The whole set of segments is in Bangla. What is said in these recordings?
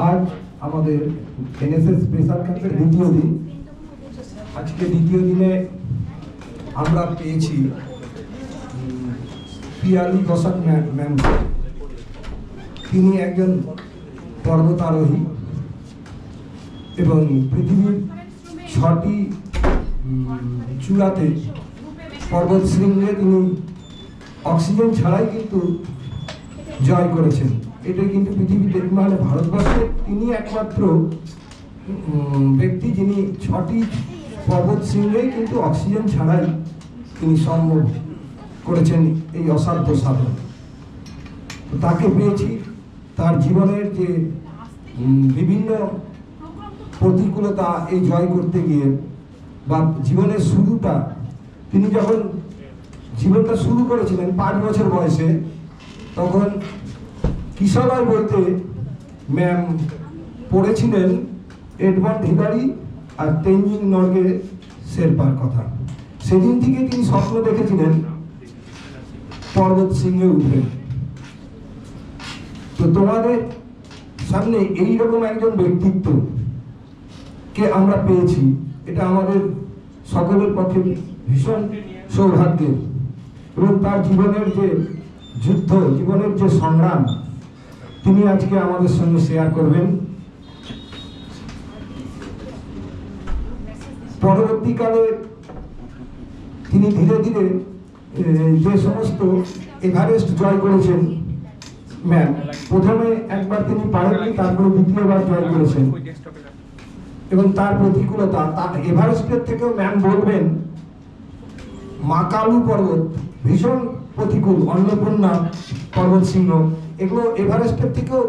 আজ আমাদের এনএসএস স্পেশাল ক্যাম্পের দ্বিতীয় দিন। আজকে দ্বিতীয় দিনে আমরা পেয়েছি পিয়ালি বসাক ম্যাম। তিনি একজন পর্বতারোহী এবং পৃথিবীর 6টি চূড়াতে পর্বত শৃঙ্গে তিনি অক্সিজেন ছাড়াই কিন্তু জয় করেছেন। এটা কিন্তু পৃথিবীতে মানে ভারতবর্ষে তিনি একমাত্র ব্যক্তি যিনি 6টি পর্বত শৃঙ্গেই কিন্তু অক্সিজেন ছাড়াই তিনি সম্ভব করেছেন এই অসাধ্য সাধন। তাকে পেয়েছি তার জীবনের যে বিভিন্ন প্রতিকূলতা এই জয় করতে গিয়ে বা জীবনের শুরুটা, তিনি যখন জীবনটা শুরু করেছিলেন 5 বছর বয়সে, তখন কিশোরয় বইতে ম্যাম পড়েছিলেন এডমন্ড হিলারি আর তেনজিং নরগে শেরপার কথা। সেদিন থেকে তিনি স্বপ্ন দেখেছিলেন পর্বত শৃঙ্গে উঠবেন। তো তোমাদের সামনে এইরকম একজন ব্যক্তিত্ব কে আমরা পেয়েছি, এটা আমাদের সকলের পক্ষে ভীষণ সৌভাগ্যের। এবং তার জীবনের যে যুদ্ধ, জীবনের যে সংগ্রাম, তিনি আজকে আমাদের সঙ্গে শেয়ার করবেন। পরবর্তীকালে তিনি ধীরে ধীরে যে সমস্ত এভারেস্ট জয় করেছেন ম্যাম, প্রথমে একবার তিনি পারেননি, তারপরে দ্বিতীয়বার জয় করেছেন। এবং তার প্রতিকূলতা, তার এভারেস্টের থেকেও ম্যাম বলবেন মাকালু পর্বত ভীষণ প্রতিকূল, অন্নপূর্ণা পর্বত শৃঙ্গ, এগুলো এভারেস্টের থেকেও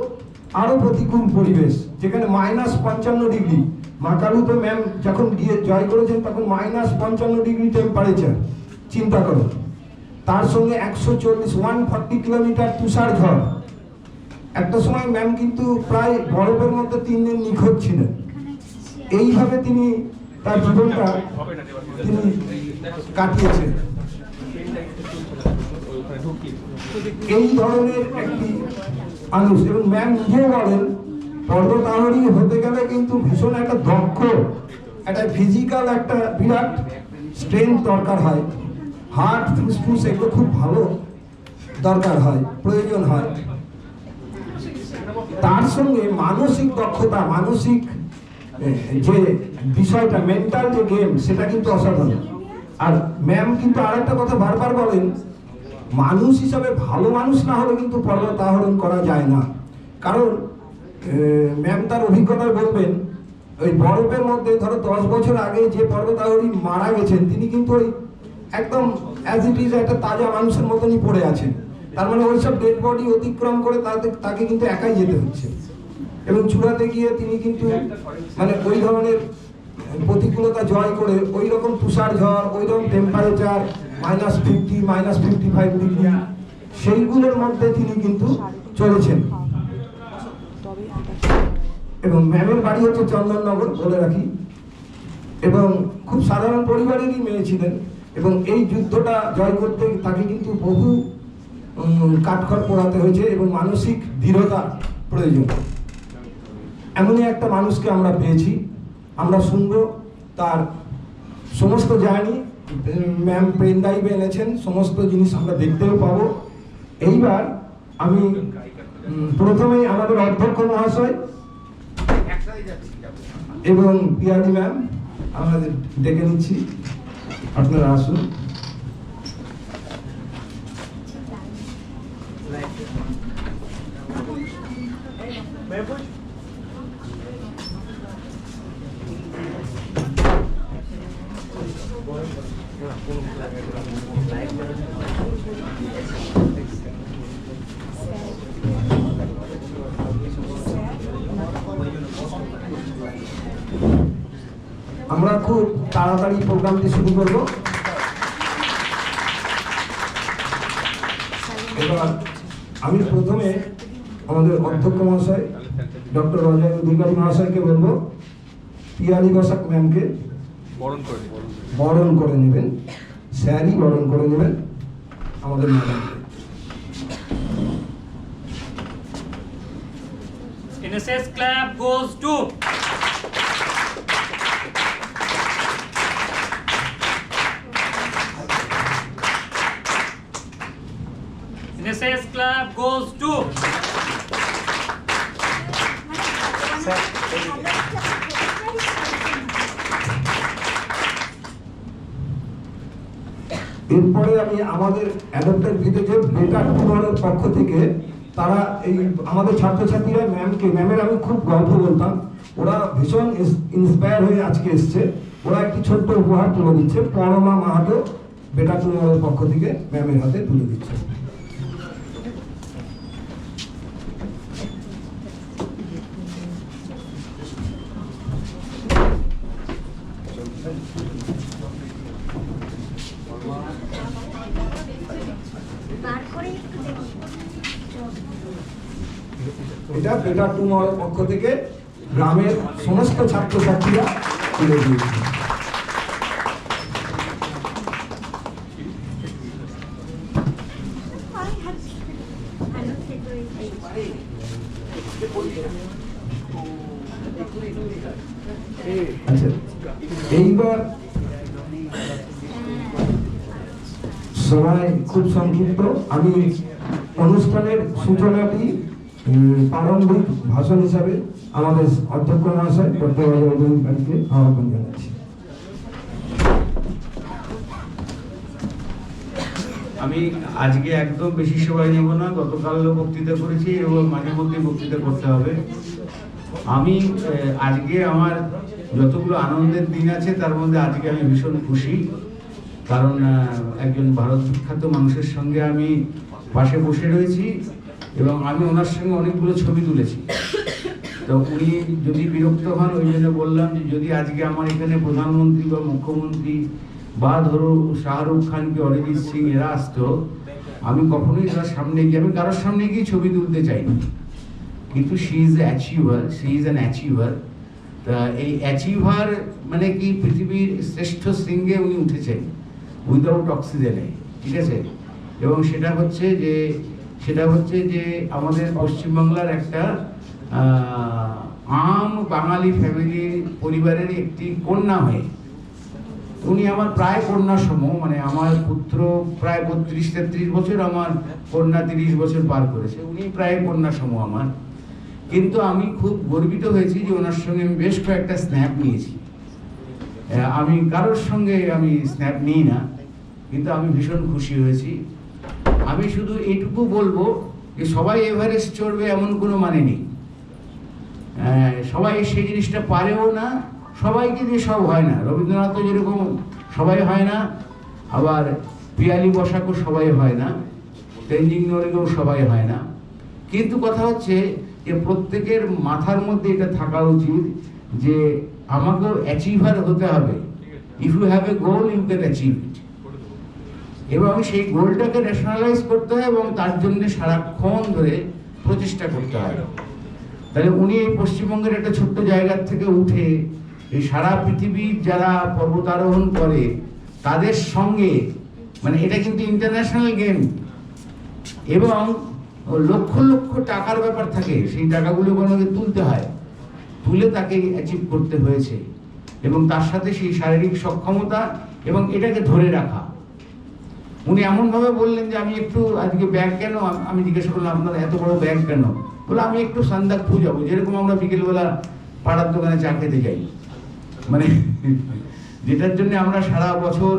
আরো প্রতিকূল পরিবেশ, যেখানে -55 ডিগ্রি। মাকালুতে ম্যাম যখন গিয়ে জয় করেছেন তখন -55 ডিগ্রি টেম্পারেচার, চিন্তা করো। তার সঙ্গে 140 কিলোমিটার তুষার ঝড়। একটা সময় ম্যাম কিন্তু প্রায় বরফের মধ্যে 3 দিন নিখোঁজ ছিলেন। এইভাবে তিনি তার জীবনটা তিনি কাটিয়েছেন। এই ধরনের একটি মানুষ, এবং ম্যাম নিজেও বলেন পর্বতারোহী হতে গেলে কিন্তু ভীষণ একটা দক্ষ, একটা ফিজিক্যাল একটা বিরাট স্ট্রেংথ দরকার হয়, হার্ট ফুসফুস এগুলো খুব ভালো দরকার হয়, প্রয়োজন হয়। তার সঙ্গে মানসিক দক্ষতা, মানসিক যে বিষয়টা, মেন্টাল যে গেম, সেটা কিন্তু অসাধারণ। আর ম্যাম কিন্তু আরেকটা কথা বারবার বলেন, মানুষ হিসাবে ভালো মানুষ না হলে কিন্তু পর্বত আরোহণ করা যায় না। কারণ ম্যাম তার অভিজ্ঞতায় বলবেন, ওই বরফের মধ্যে ধরো 10 বছর আগে যে পর্বতারোহী মারা গেছেন, তিনি কিন্তু ওই একদম অ্যাজ ইট ইজ একটা তাজা মানুষের মতনই পড়ে আছেন। তার মানে ওইসব ডেড বডি অতিক্রম করে তাকে কিন্তু একাই যেতে হচ্ছে। এবং চূড়াতে গিয়ে তিনি কিন্তু মানে ওই ধরনের প্রতিকূলতা জয় করে, ওই রকম তুষার ঝড়, ওই রকম টেম্পারেচার -50 -55 ডিগ্রি, সেইগুলোর মধ্যে তিনি কিন্তু চলেছেন। এবং ম্যামের বাড়ি হচ্ছে চন্দননগর, বলে রাখি, এবং খুব সাধারণ পরিবারেরই মেয়ে ছিলেন। এবং এই যুদ্ধটা জয় করতে তাকে কিন্তু বহু কাঠখড় পোড়াতে হয়েছে এবং মানসিক দৃঢ়তা প্রয়োজন। এমনই একটা মানুষকে আমরা পেয়েছি। আমরা শুনবো তার সমস্ত জার্নি। ম্যাম পেন ড্রাইভে এনেছেন, সমস্ত জিনিস আমরা দেখতেও পাবো। এইবার আমি প্রথমেই আমাদের অধ্যক্ষ মহাশয় এবং পিয়ালি ম্যাম আমাদের ডেকে নিচ্ছি, আপনারা আসুন। আমরা খুব তাড়াতাড়ি প্রোগ্রামটি শুরু করব। এবার আমি প্রথমে আমাদের অধ্যক্ষ মহাশয় ডক্টর অজয় অধিকারী মহাশয়কে বলবো পিয়ালি বসাক ম্যামকে বরণ করে নেবেন, স্যারই বরণ করে নেবেন আমাদের ম্যাডামকে। NSS clap goes to NSS clap goes to এরপরে আমি আমাদের অ্যাডপ্টার ভিলেজের বেটা টুমারের পক্ষ থেকে তারা এই আমাদের ছাত্রছাত্রীরা ম্যামের আমি খুব গল্প বলতাম, ওরা ভীষণ ইন্সপায়ার হয়ে আজকে এসছে। ওরা একটি ছোট্ট উপহার তুলে দিচ্ছে, পরমা মাহাতো বেটা টুমারের পক্ষ থেকে ম্যামের হাতে তুলে দিচ্ছে। এটা বেটা টুমারের পক্ষ থেকে গ্রামের সমস্ত ছাত্রছাত্রীরা তুলে দিয়েছে। আচ্ছা, এইবার সবাই খুব সংক্ষিপ্ত, আমি অনুষ্ঠানের সূচনাটি প্রারম্ভিক ভাষণ হিসাবে আমাদের অধ্যক্ষ মহাশয় ডক্টর অজয়কে আহ্বান জানাচ্ছি। আমি আজকে একদম বেশি সময় নেব না, গতকালও বক্তৃতা করেছি এবং মাঝে মধ্যে বক্তৃতা করতে হবে। আমি আজকে আমার যতগুলো আনন্দের দিন আছে তার মধ্যে আজকে আমি ভীষণ খুশি, কারণ একজন ভারত বিখ্যাত মানুষের সঙ্গে আমি পাশে বসে রয়েছি এবং আমি ওনার সঙ্গে অনেকগুলো ছবি তুলেছি। তো উনি যদি বিরক্ত হন ওই জন্য বললাম যে যদি আজকে আমার এখানে প্রধানমন্ত্রী বা মুখ্যমন্ত্রী বা ধরো শাহরুখ খান কি অরিজিৎ সিং এরা আসতো, আমি কখনোই তার সামনে গিয়ে আমি কারোর সামনে গিয়ে ছবি তুলতে চাই না। কিন্তু she is achiever, she is an achiever. তা এই অ্যাচিভার মানে কি পৃথিবীর শ্রেষ্ঠ শৃঙ্গে উনি উঠেছেন উইদাউট অক্সিজেনে, ঠিক আছে? এবং সেটা হচ্ছে যে আমাদের পশ্চিমবাংলার একটা আম বাঙালি ফ্যামিলি পরিবারের একটি কন্যা হয়ে উনি আমার প্রায় কন্যা সম, মানে আমার পুত্র প্রায় 32-33 বছর, আমার কন্যা 30 বছর পার করেছে, উনি প্রায় কন্যা সম আমার। কিন্তু আমি খুব গর্বিত হয়েছি যে ওনার সঙ্গে আমি বেশ কয়েকটা স্ন্যাপ নিয়েছি। আমি কারোর সঙ্গে আমি স্ন্যাপ নিই না, কিন্তু আমি ভীষণ খুশি হয়েছি। আমি শুধু এইটুকু বলবো যে সবাই এভারেস্ট চড়বে এমন কোনো মানে নেই, সবাই সেই জিনিসটা পারেও না, সবাইকে দিয়ে সব হয় না। রবীন্দ্রনাথও যেরকম সবাই হয় না, আবার পিয়ালি বসাকও সবাই হয় না, তেনজিং নরগেও সবাই হয় না। কিন্তু কথা হচ্ছে যে প্রত্যেকের মাথার মধ্যে এটা থাকা উচিত যে আমাকেও অ্যাচিভার হতে হবে। If you have a goal you can achieve it, এবং সেই গোলটাকে ন্যাশনালাইজ করতে হয় এবং তার জন্য সারাক্ষণ ধরে প্রচেষ্টা করতে হয়। তাহলে উনি এই পশ্চিমবঙ্গের একটা ছোট্ট জায়গার থেকে উঠে এই সারা পৃথিবীর যারা পর্বতারোহণ করে তাদের সঙ্গে, মানে এটা কিন্তু ইন্টারন্যাশনাল গেম এবং লক্ষ লক্ষ টাকার ব্যাপার থাকে, সেই টাকাগুলো আমাকে তুলতে হয়, তুলে তাকে অ্যাচিভ করতে হয়েছে। এবং তার সাথে সেই শারীরিক সক্ষমতা এবং এটাকে ধরে রাখা। উনি এমনভাবে বললেন যে আমি একটু আজকে ব্যাগ কেন, আমি জিজ্ঞাসা করলাম আপনার এত বড় ব্যাগ কেন? বলে আমি একটু সান্দাকফু যাবো, যেরকম আমরা বিকেলবেলা পাড়ার দোকানে চা খেতে যাই, মানে যেটার জন্য আমরা সারা বছর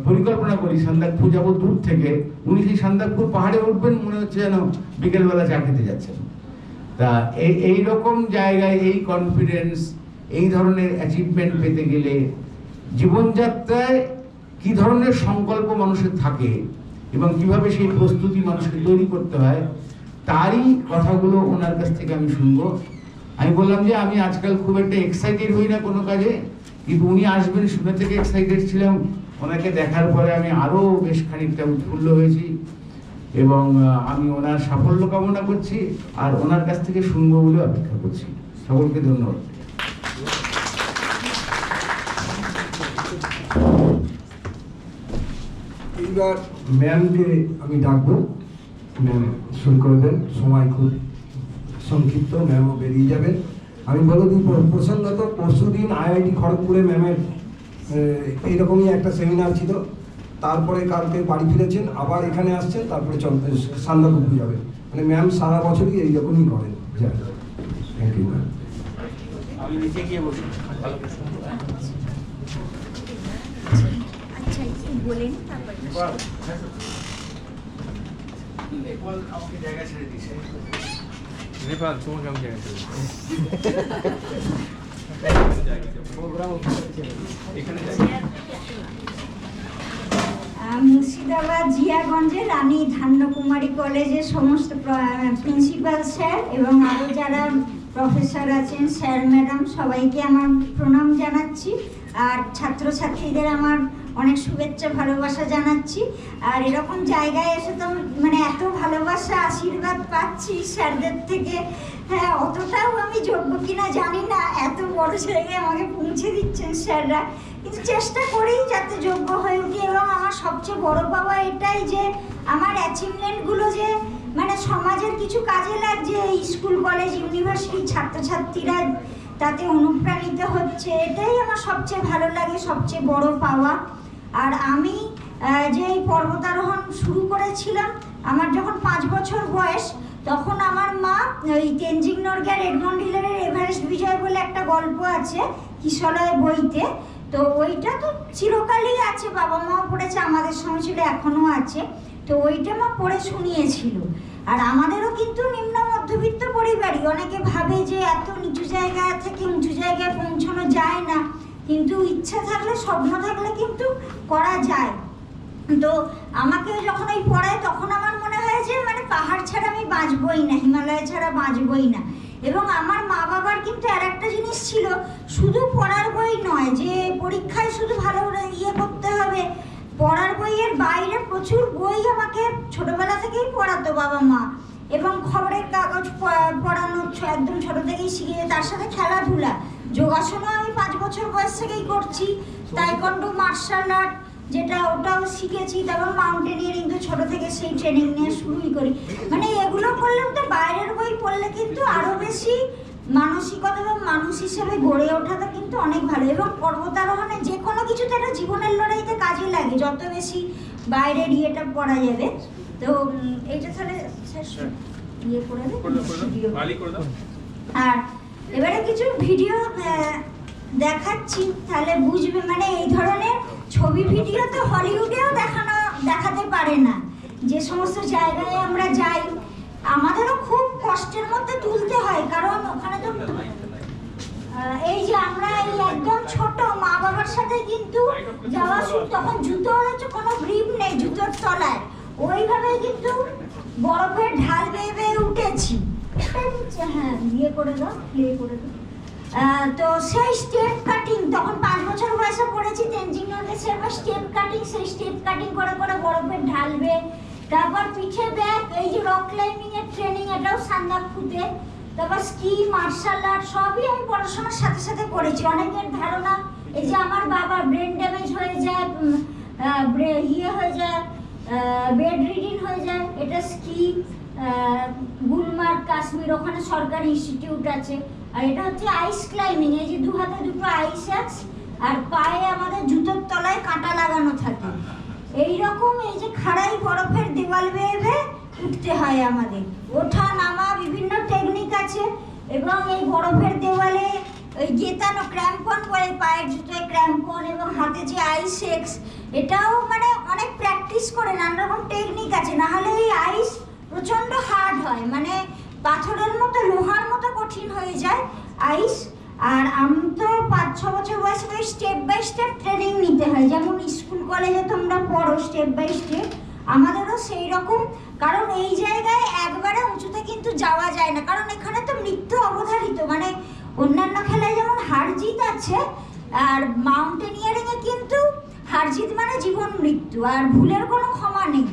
পরিকল্পনা করি সান্দাকফু যাবো দূর থেকে, উনি সেই সান্দাকফুর পাহাড়ে উঠবেন মনে হচ্ছে যেন বিকেলবেলা চা খেতে যাচ্ছেন। তা এই রকম জায়গায় এই কনফিডেন্স, এই ধরনের অ্যাচিভমেন্ট পেতে গেলে জীবনযাত্রায় কি ধরনের সংকল্প মানুষের থাকে এবং কিভাবে সেই প্রস্তুতি মানুষকে তৈরি করতে হয়, তারই কথাগুলো ওনার কাছ থেকে আমি শুনবো। আমি বললাম যে আমি আজকাল খুব একটা এক্সাইটেড হই না কোনো কাজে, কিন্তু উনি আসবেন শুনে থেকে এক্সাইটেড ছিলাম। ওনাকে দেখার পরে আমি আরও বেশ খানিকটা উৎফুল্ল হয়েছি এবং আমি ওনার সাফল্য কামনা করছি আর ওনার কাছ থেকে শুনবো বলে অপেক্ষা করছি। সকলকে ধন্যবাদ। এইবার ম্যামকে আমি ডাকবো, ম্যাম শুরু করে দেন, সময় খুব সংক্ষিপ্ত, ম্যামও বেরিয়ে যাবেন। আমি বলে দিই প্রসঙ্গত পরশুদিন IIT খড়গপুরে ম্যামের এইরকমই একটা সেমিনার ছিল, তারপরে কালকে বাড়ি ফিরেছেন, আবার এখানে আসছেন, তারপরে সান্দাকপু যাবে। মানে ম্যাম সারা বছরই এইরকমই করেন। Thank you ma'am. আমি নিচে গিয়ে বসি। আচ্ছা একটু বলেন তারপর আমাকে জায়গা ছেড়ে দিছে। নেপাল তোমাকে আমি জায়গা দেবো। মুর্শিদাবাদ জিয়াগঞ্জে রানী ধান্যকুমারী কলেজের সমস্ত প্রিন্সিপাল স্যার এবং আরও যারা প্রফেসর আছেন, স্যার ম্যাডাম, সবাইকে আমার প্রণাম জানাচ্ছি। আর ছাত্রছাত্রীদের আমার অনেক শুভেচ্ছা ভালোবাসা জানাচ্ছি। আর এরকম জায়গায় এসে তো মানে এত ভালোবাসা আশীর্বাদ পাচ্ছি স্যারদের থেকে, হ্যাঁ অতটাও আমি যোগ্য কিনা জানি না, এত বড় জায়গায় আমাকে পৌঁছে দিচ্ছেন স্যাররা, কিন্তু চেষ্টা করি যাতে যোগ্য হয়ে উঠি। এবং আমার সবচেয়ে বড় পাওয়া এটাই যে আমার অ্যাচিভমেন্টগুলো যে মানে সমাজের কিছু কাজে লাগছে, স্কুল কলেজ ইউনিভার্সিটির ছাত্রছাত্রীরা তাতে অনুপ্রাণিত হচ্ছে, এটাই আমার সবচেয়ে ভালো লাগে, সবচেয়ে বড় পাওয়া। আর আমি যে এই পর্বতারোহণ শুরু করেছিলাম আমার যখন 5 বছর বয়স, তখন আমার মা ওই তেনজিং নরগের এডমন্ড হিলারের এভারেস্ট বিজয় বলে একটা গল্প আছে কিশলয় বইতে, তো ওইটা তো চিরকালই আছে, বাবা মাও পড়েছে, আমাদের সময় ছিল, এখনও আছে। তো ওইটা মা পড়ে শুনিয়েছিল। আর আমাদেরও কিন্তু নিম্ন মধ্যবিত্ত পরিবারই, অনেকে ভাবে যে এত নিচু জায়গা থেকে উঁচু জায়গায় পৌঁছানো যায় না, কিন্তু ইচ্ছা থাকলে, স্বপ্ন থাকলে কিন্তু করা যায়। তো আমাকে যখন ওই পড়ায় তখন আমার মনে হয় যে মানে পাহাড় ছাড়া আমি বাঁচবই না, হিমালয় ছাড়া বাঁচবই না। এবং আমার মা বাবার কিন্তু আর একটা জিনিস ছিল, শুধু পড়ার বই নয় যে পরীক্ষায় শুধু ভালো করতে হবে, পড়ার বইয়ের বাইরে প্রচুর বই আমাকে ছোটবেলা থেকেই পড়াতো বাবা মা। এবং খবরের কাগজ পড়ানো একদম ছোট থেকেই শিখে, তার সাথে খেলাধুলা, যোগাসনও আমি 5 বছর বয়স থেকেই করছি, তাইকন্ডো মার্শাল আর্ট যেটা ওটাও শিখেছি, তারপর মাউন্টেনিয়ারিং তো ছোট থেকে সেই ট্রেনিং নিয়ে শুরুই করি। মানে এগুলো করলেও তো বাইরের বই পড়লে কিন্তু আরও বেশি মানসিকতা এবং মানুষ হিসেবে গড়ে ওঠাটা কিন্তু অনেক ভালো। এবং পর্বতারোহণে যে কোনো কিছুতে একটা জীবনের লড়াইতে কাজে লাগে, যত বেশি বাইরের ইয়েটা পড়া যাবে। তো এইটা তাহলে ইয়ে করে দেবে। আর এবারে কিছু ভিডিও দেখাচ্ছি, তাহলে বুঝবে। মানে এই ধরনের ছবি ভিডিও তো হলিউডেও দেখাতে পারে না, যে সমস্ত জায়গায় আমরা যাই আমাদেরও খুব কষ্টের মধ্যে তুলতে হয়, কারণ ওখানে তো এই যে আমরা এই একদম ছোট মা বাবার সাথে কিন্তু যাওয়া শুরু, তখন জুতো হচ্ছে কোনো গ্রিপ নেই জুতোর তলায়, ওইভাবে কিন্তু বরফের ঢাল বেয়ে বেয়ে উঠেছি। হ্যাঁ ইয়ে করে দাও, প্লে করে দাও। তো সেই স্টেপ কাটিং তখন 5 বছর বয়সে পড়েছি তেনজিং নরগে, স্টেপ কাটিং, সেই স্টেপ কাটিং করে করে বরফের ঢালবে, তারপর পিঠে ব্যাগ, এই যে রক ক্লাইম্বিং এর ট্রেনিং, এটাও সান্দাকফুতে, তারপর স্কি, মার্শাল আর্ট সবই আমি পড়াশোনার সাথে সাথে করেছি। অনেকের ধারণা এই যে আমার বাবা ব্রেন ড্যামেজ হয়ে যায়, ইয়ে হয়ে যায়, বেড রিডিং হয়ে যায়, এটা স্কি, গুলমার্গ কাশ্মীর, ওখানে সরকারি ইনস্টিটিউট আছে। আর এটা হচ্ছে আইস ক্লাইম্বিং, এই যে 2 হাতে 2টো আইস অ্যাক্স, আর পায়ে আমাদের জুতোর তলায় কাঁটা লাগানো থাকে। এইরকম এই যে খাড়াই বরফের দেওয়াল বেয়ে বেয়ে উঠতে হয় আমাদের, ওঠা নামা বিভিন্ন টেকনিক আছে। এবং এই বরফের দেওয়ালে ওই গেতানো ক্র্যাম্পন বলে, পায়ের জুতোয় ক্র্যাম্পন এবং হাতে যে আইস এক্স, এটাও মানে অনেক প্র্যাকটিস করে, নানা রকম টেকনিক আছে, না হলে এই আইস প্রচণ্ড হার্ড হয়, মানে পাথরের মতো লোহার মতো কঠিন হয়ে যায় আইস। আর আমি তো 5-6 বছর বয়সে স্টেপ বাই স্টেপ ট্রেনিং নিতে হয়, যেমন স্কুল কলেজে তোমরা পড়ো স্টেপ বাই স্টেপ, আমাদেরও সেই রকম। কারণ এই জায়গায় একবারে উঁচুতে কিন্তু যাওয়া যায় না, কারণ এখানে তো মৃত্যু অবধারিত। মানে অন্যান্য খেলায় যেমন হার জিত আছে, আর মাউন্টেনিয়ারিংয়ে কিন্তু হার জিত মানে জীবন মৃত্যু, আর ভুলের কোনো ক্ষমা নেই।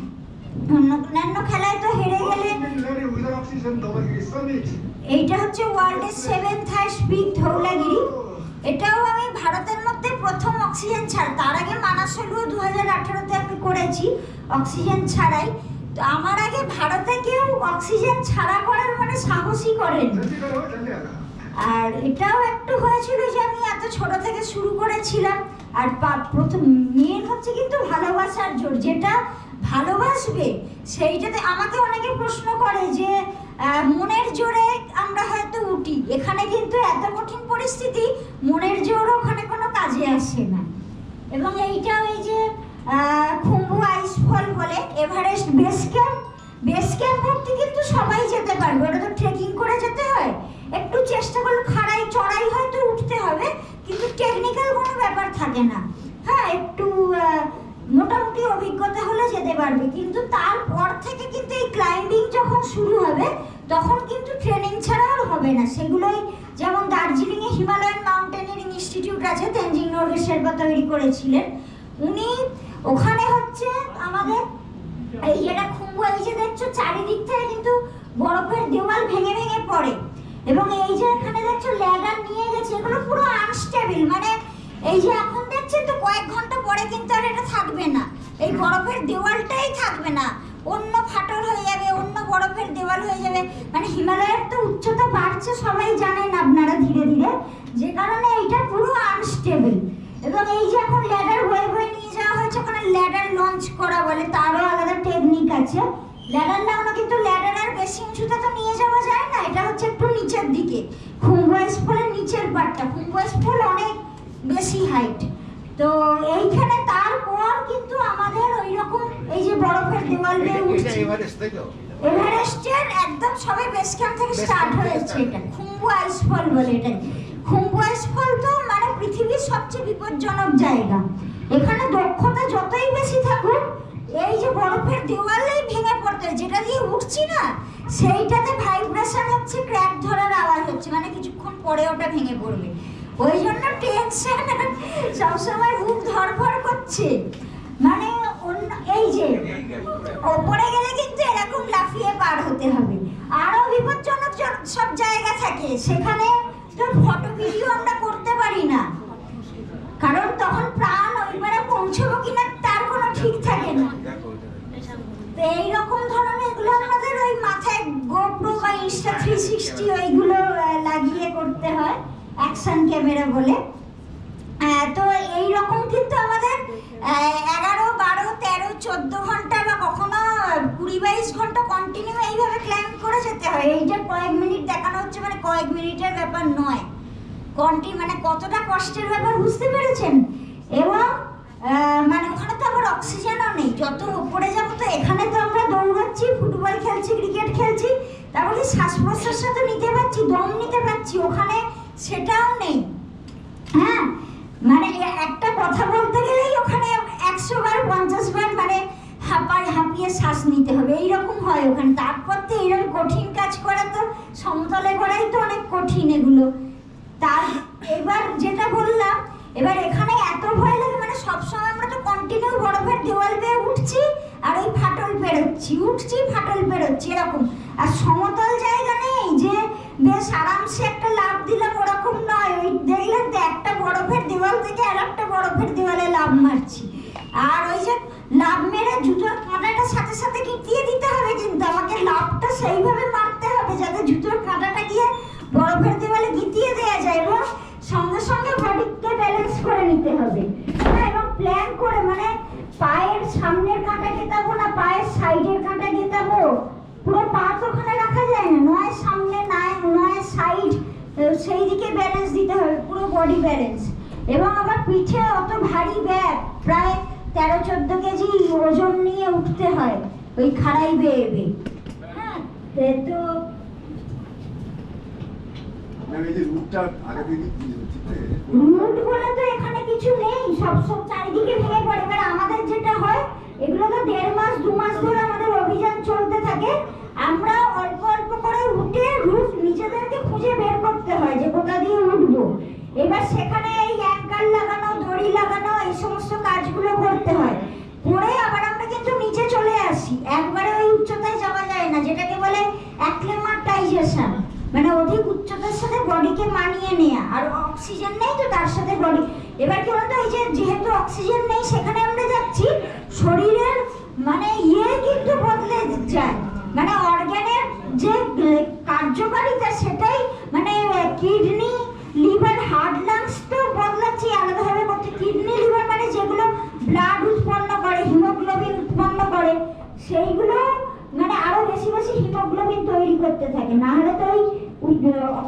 অন্যান্য খেলায় তো হেরে গেলে। এইটা হচ্ছে ওয়ার্ল্ডের 7th হাইস্ট পিক ধৌলাগিরি, এটাও আমি ভারতের মধ্যে প্রথম অক্সিজেন ছাড়া, তার আগে মানাসলুও 2018-তে আমি করেছি অক্সিজেন ছাড়াই। তো আমার আগে ভারতে কেউ অক্সিজেন ছাড়া করার মানে সাহসই করেন। আর এটাও একটু হয়েছিল যে আমি এত ছোট থেকে শুরু করেছিলাম। আর প্রথম মেন হচ্ছে কিন্তু ভালোবাসার জোর, যেটা ভালোবাসবে সেইটাতে। আমাকে অনেকে প্রশ্ন করে যে মনের জোরে আমরা হয়তো উঠি, এখানে কিন্তু এত কঠিন পরিস্থিতি, মনের জোরও ওখানে কোনো কাজে আসে না। এবং এইটা ওই যে খুম্বু আইসফল বলে এভারেস্ট বেস ক্যাম্প অব্দি কিন্তু সবাই যেতে পারবে, ওটা তো ট্রেকিং করে যেতে হয়, একটু চেষ্টা করলে চড়াই হয়তো উঠতে হবে, কিন্তু টেকনিক্যাল কোনো ব্যাপার থাকে না। হ্যাঁ, একটু মোটামুটি অভিজ্ঞতা হলে যেতে পারবে, কিন্তু তারপর থেকে কিন্তু এই ক্লাইম্বিং যখন শুরু হবে তখন কিন্তু ট্রেনিং ছাড়া আর হবে না। সেগুলোই যেমন দার্জিলিংয়ে হিমালয়ান মাউন্টেনিয়ারিং ইনস্টিটিউট আছে, তেনজিং নোরগে শেরপা তৈরি করেছিলেন উনি। ওখানে হচ্ছে আমাদের এই যেটা খুম্বু, এই যে দেখছো চারিদিক থেকে কিন্তু বরফের দেওয়াল ভেঙে ভেঙে পড়ে, এবং এই যে এখানে দেখছো ল্যাডার নিয়ে গেছে, এগুলো পুরো আনস্টেবল। মানে এই যে এখন দেখছেন তো কয়েক ঘন্টা পরে কিন্তু আর এটা থাকবে না, এই বরফের দেওয়ালটাই থাকবে না, অন্য ফাটল হয়ে যাবে, অন্য বরফের দেওয়াল হয়ে যাবে। মানে হিমালয়ের তো উচ্চতা বাড়ছে সবাই জানেন আপনারা ধীরে ধীরে, যে কারণে এইটা পুরো আনস্টেবল। এবং এই যে এখন ল্যাডার বয়ে বয়ে নিয়ে যাওয়া হয়েছে, ওখানে ল্যাডার লঞ্চ করা বলে, তারও আলাদা টেকনিক আছে। ল্যাডার লাগানো, কিন্তু ল্যাডার আর বেশি উঁচুতে তো নিয়ে যাওয়া যায় না, এটা হচ্ছে একটু নিচের দিকে, খুম্বু আইসফলের নিচের পাটটা। খুম্বু আইসফল অনেক বেশি হাইট, তো এইখানে তারপর কিন্তু আমাদের ওই রকম এই যে বরফের দেওয়াল বেয়ে উঠছে। এভারেস্টের একদম সবাই বেস ক্যাম্প থেকে স্টার্ট হয়েছে, এটা খুম্বু আইসফল বলে। এটা খুম্বু আইসফল তো মানে পৃথিবীর সবচেয়ে বিপজ্জনক জায়গা। এখানে দক্ষতা যতই বেশি থাকুক, এই যে বরফের দেওয়ালেই ভেঙে পড়তে, যেটা দিয়ে উঠছি না সেইটাতে ভাইব্রেশন হচ্ছে, ক্র্যাক ধরার আওয়াজ হচ্ছে, মানে কিছুক্ষণ পরে ওটা ভেঙে পড়বে। ওই জন্য টেনশন সবসময় বুক ধড়ফড় করছে। মানে এই যে ওপরে গেলে কিন্তু এরকম লাফিয়ে পার হতে হবে। আরো বিপজ্জনক সব জায়গা থাকে, সেখানে তো ফটো ভিডিও আমরা করতে পারি না, কারণ তখন প্রাণ ওইবারে পৌঁছবো কিনা তার কোনো ঠিক থাকে না। তো এইরকম ধরনের এগুলো আমাদের ওই মাথায় গোপ্রো বা ইনস্টা 360 ওইগুলো লাগিয়ে করতে হয়, অ্যাকশন ক্যামেরা বলে। তো এইরকম কিন্তু আমাদের 11, 12, 13, 14 ঘন্টা বা কখনো 20-22 ঘন্টা কন্টিনিউ এইভাবে ক্লাইম্ব করে যেতে হয়। এই যে কয়েক মিনিট দেখানো হচ্ছে, মানে কয়েক মিনিটের ব্যাপার নয়, মানে কতটা কষ্টের ব্যাপার বুঝতে পেরেছেন। এবং মানে ওখানে তো আবার অক্সিজেনও নেই, যত উপরে যাবো তো এখানে তো আমরা দৌড়াচ্ছি, ফুটবল খেলছি, ক্রিকেট খেলছি, তারপরে শ্বাস প্রশ্বাস তো নিতে পারছি, দম নিতে পারছি, ওখানে সেটাও নেই। হ্যাঁ, মানে একটা কথা বলতে গেলেই ওখানে 100 বার 50 বার মানে হাঁপিয়ে শ্বাস নিতে হবে, এইরকম হয় ওখানে। তারপর তো এইরকম কঠিন কাজ করা তো সমতলে করাই তো অনেক কঠিন এগুলো। তার এবার যেটা বললাম, এবার এখানে এত ভয় লাগে, মানে সবসময় আমরা তো কন্টিনিউ বরফের দেওয়াল বেয়ে উঠছি আর ওই ফাটল পেরোচ্ছি, উঠছি ফাটল পেরোচ্ছি এরকম। আর সমতল জায়গা নেই যে বেশ আরামসে একটা লাফ দিলাম, ওরকম নয়। ওই দেখলেন তো একটা বরফের দেওয়াল থেকে আর একটা বরফের দেওয়ালে লাফ মারছি, আর ওই যে লাফ মেরে জুতোর কাঁটাটা সাথে সাথে গিটিয়ে দিতে হবে, কিন্তু আমাকে লাফটা সেইভাবে মারতে হবে যাতে জুতোর কাঁটাটা গিয়ে বরফের দেওয়ালে গিটিয়ে দেওয়া যায়, এবং সঙ্গে সঙ্গে বডিকে ব্যালেন্স করে নিতে হবে। এবং প্ল্যান করে, মানে পায়ের সামনের কাঁটা গেতাবো না পায়ের সাইডের কাঁটা গেতাবো, পুরো পা তো ওখানে রাখা যায় না, নয় সামনে নয় সাইড, সেই দিকে ব্যালেন্স দিতে হবে, পুরো বডি ব্যালেন্স। এবং আবার পিঠে অত ভারী ব্যাগ, প্রায় 13-14 কেজি ওজন নিয়ে উঠতে হয় ওই খাড়াই বেয়ে বেয়ে। হ্যাঁ, তো রুট বলে তো এখানে কিছু নেই, সব চারিদিকে ভেঙে পড়ে। এবার আমাদের যেটা হয়, এগুলো তো 1.5 মাস 2 মাস ধরে আমাদের অভিযান চলতে থাকে, আমরা অল্প অল্প করে উঠে রুট নিজেদেরকে খুঁজে বের করতে হয় যে কোথা দিয়ে উঠবো। এবার সেখানে এই অ্যাঙ্কার লাগানো, দড়ি লাগানো, এই সমস্ত কাজগুলো করতে হয়। পরে আবার আমরা কিন্তু নিচে চলে আসি, একবারে ওই উচ্চতায় যাওয়া যায় না, যেটাকে বলে অ্যাক্লিমাটাইজেশন, মানে অধিক উচ্চতার সাথে বডিকে মানিয়ে নেওয়া। আর অক্সিজেন নেই তো তার সাথে বডি, এবার কি বলতো, এই যে যেহেতু অক্সিজেন নেই সেখানে আমরা যাচ্ছি, শরীরের মানে কিন্তু বদলে যায়, মানে অর্গানের যে কার্যকারিতা সেটাই, মানে কিডনি, লিভার, হার্ট, লাংস তো বদলাচ্ছে আলাদাভাবে করতে। কিডনি, লিভার মানে যেগুলো ব্লাড উৎপন্ন করে, হিমোগ্লোবিন উৎপন্ন করে, সেইগুলো মানে আরো বেশি বেশি হিমোগ্লোবিন তৈরি করতে থাকে, না হলে তো ওই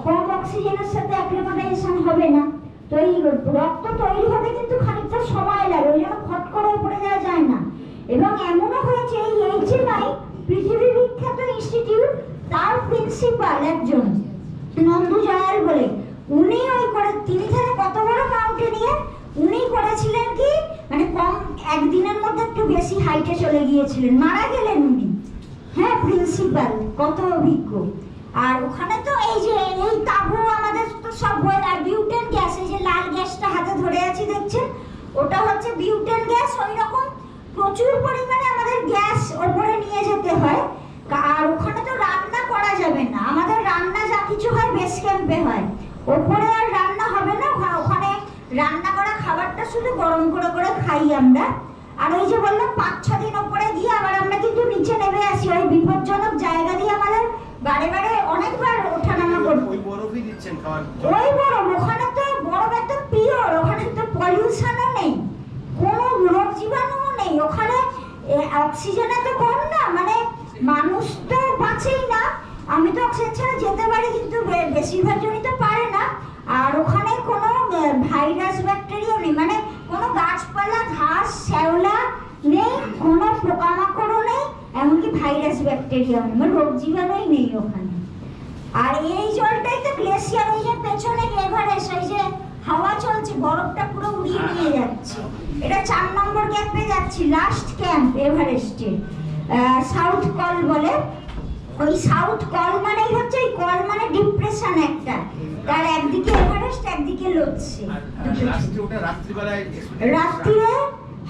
কম অক্সিজেনের সাথে অ্যাক্লিমেটাইজেশন হবে না। তো এই রক্ত তৈরি হতে কিন্তু খানিকটা সময় লাগে, ওই জন্য ফট করে উপরে যাওয়া যায় না। এবং এমনও হয়েছে এই HMI পৃথিবী বিখ্যাত ইনস্টিটিউট, তার প্রিন্সিপাল একজন নন্দু জয়াল বলে, উনি ওই করে, তিনি তাহলে কত বড় মাউন্টেনিয়ার, উনি করেছিলেন কি মানে কম একদিনের মধ্যে একটু বেশি হাইটে চলে গিয়েছিলেন, মারা গেলেন উনি। হ্যাঁ, প্রিন্সিপাল কত অভিজ্ঞ। আর ওখানে তো এই যে এই তাবু আমাদের তো সব বই, আর বিউটেন গ্যাস, এই যে লাল গ্যাসটা হাতে ধরে আছি দেখছেন, ওটা হচ্ছে বিউটেন গ্যাস। ওই রকম প্রচুর পরিমাণে আমাদের গ্যাস ওপরে নিয়ে যেতে হয়। আর ওখানে তো রান্না করা যাবে না, আমাদের রান্না যা কিছু হয় বেস ক্যাম্পে হয়, ওপরে আর রান্না হবে না। ওখানে রান্না করা খাবারটা শুধু গরম করে করে খাই আমরা। আর ওই যে বললাম 5-6 দিন ওপরে গিয়ে আবার আমরা কিন্তু নিচে নেমে আসি, ওই বিপজ্জনক জায়গা দিয়ে আমাদের বারে বারে অনেকবার ওঠানামা করতে। ওই বরফই দিচ্ছেন খাবার? ওই বরফ, ওখানে তো বরফ একদম পিওর, ওখানে তো পলিউশনও নেই, কোনো রোগ জীবাণুও নেই, ওখানে অক্সিজেন এত কম না, মানে মানুষ তো বাঁচেই না। আমি তো অক্সিজেন ছাড়া যেতে পারি, কিন্তু বেশিরভাগ জনই তো পারে না। আর ওখানে কোনো ভাইরাস ব্যাকটেরিয়া নেই, মানে কোনো গাছপালা, ঘাস, শ্যাওলা নেই, কোনো পোকামাকড়ও নেই, এমনকি ভাইরাস ব্যাকটেরিয়াও নেই, মানে রোগ জীবাণুই নেই ওখানে। আর এই জলটাই তো গ্লেসিয়ার, ওই যে পেছনে এভারেস্ট, ওই যে হাওয়া চলছে, বরফটা পুরো উড়িয়ে নিয়ে যাচ্ছে। এটা 4 নম্বর ক্যাম্পে যাচ্ছি, লাস্ট ক্যাম্প এভারেস্টে, সাউথ কল বলে। ওই সাউথ কল মানেই হচ্ছে, ওই কল মানে ডিপ্রেশন একটা, তার একদিকে এভারেস্ট একদিকে লোৎসে। রাত্রিরে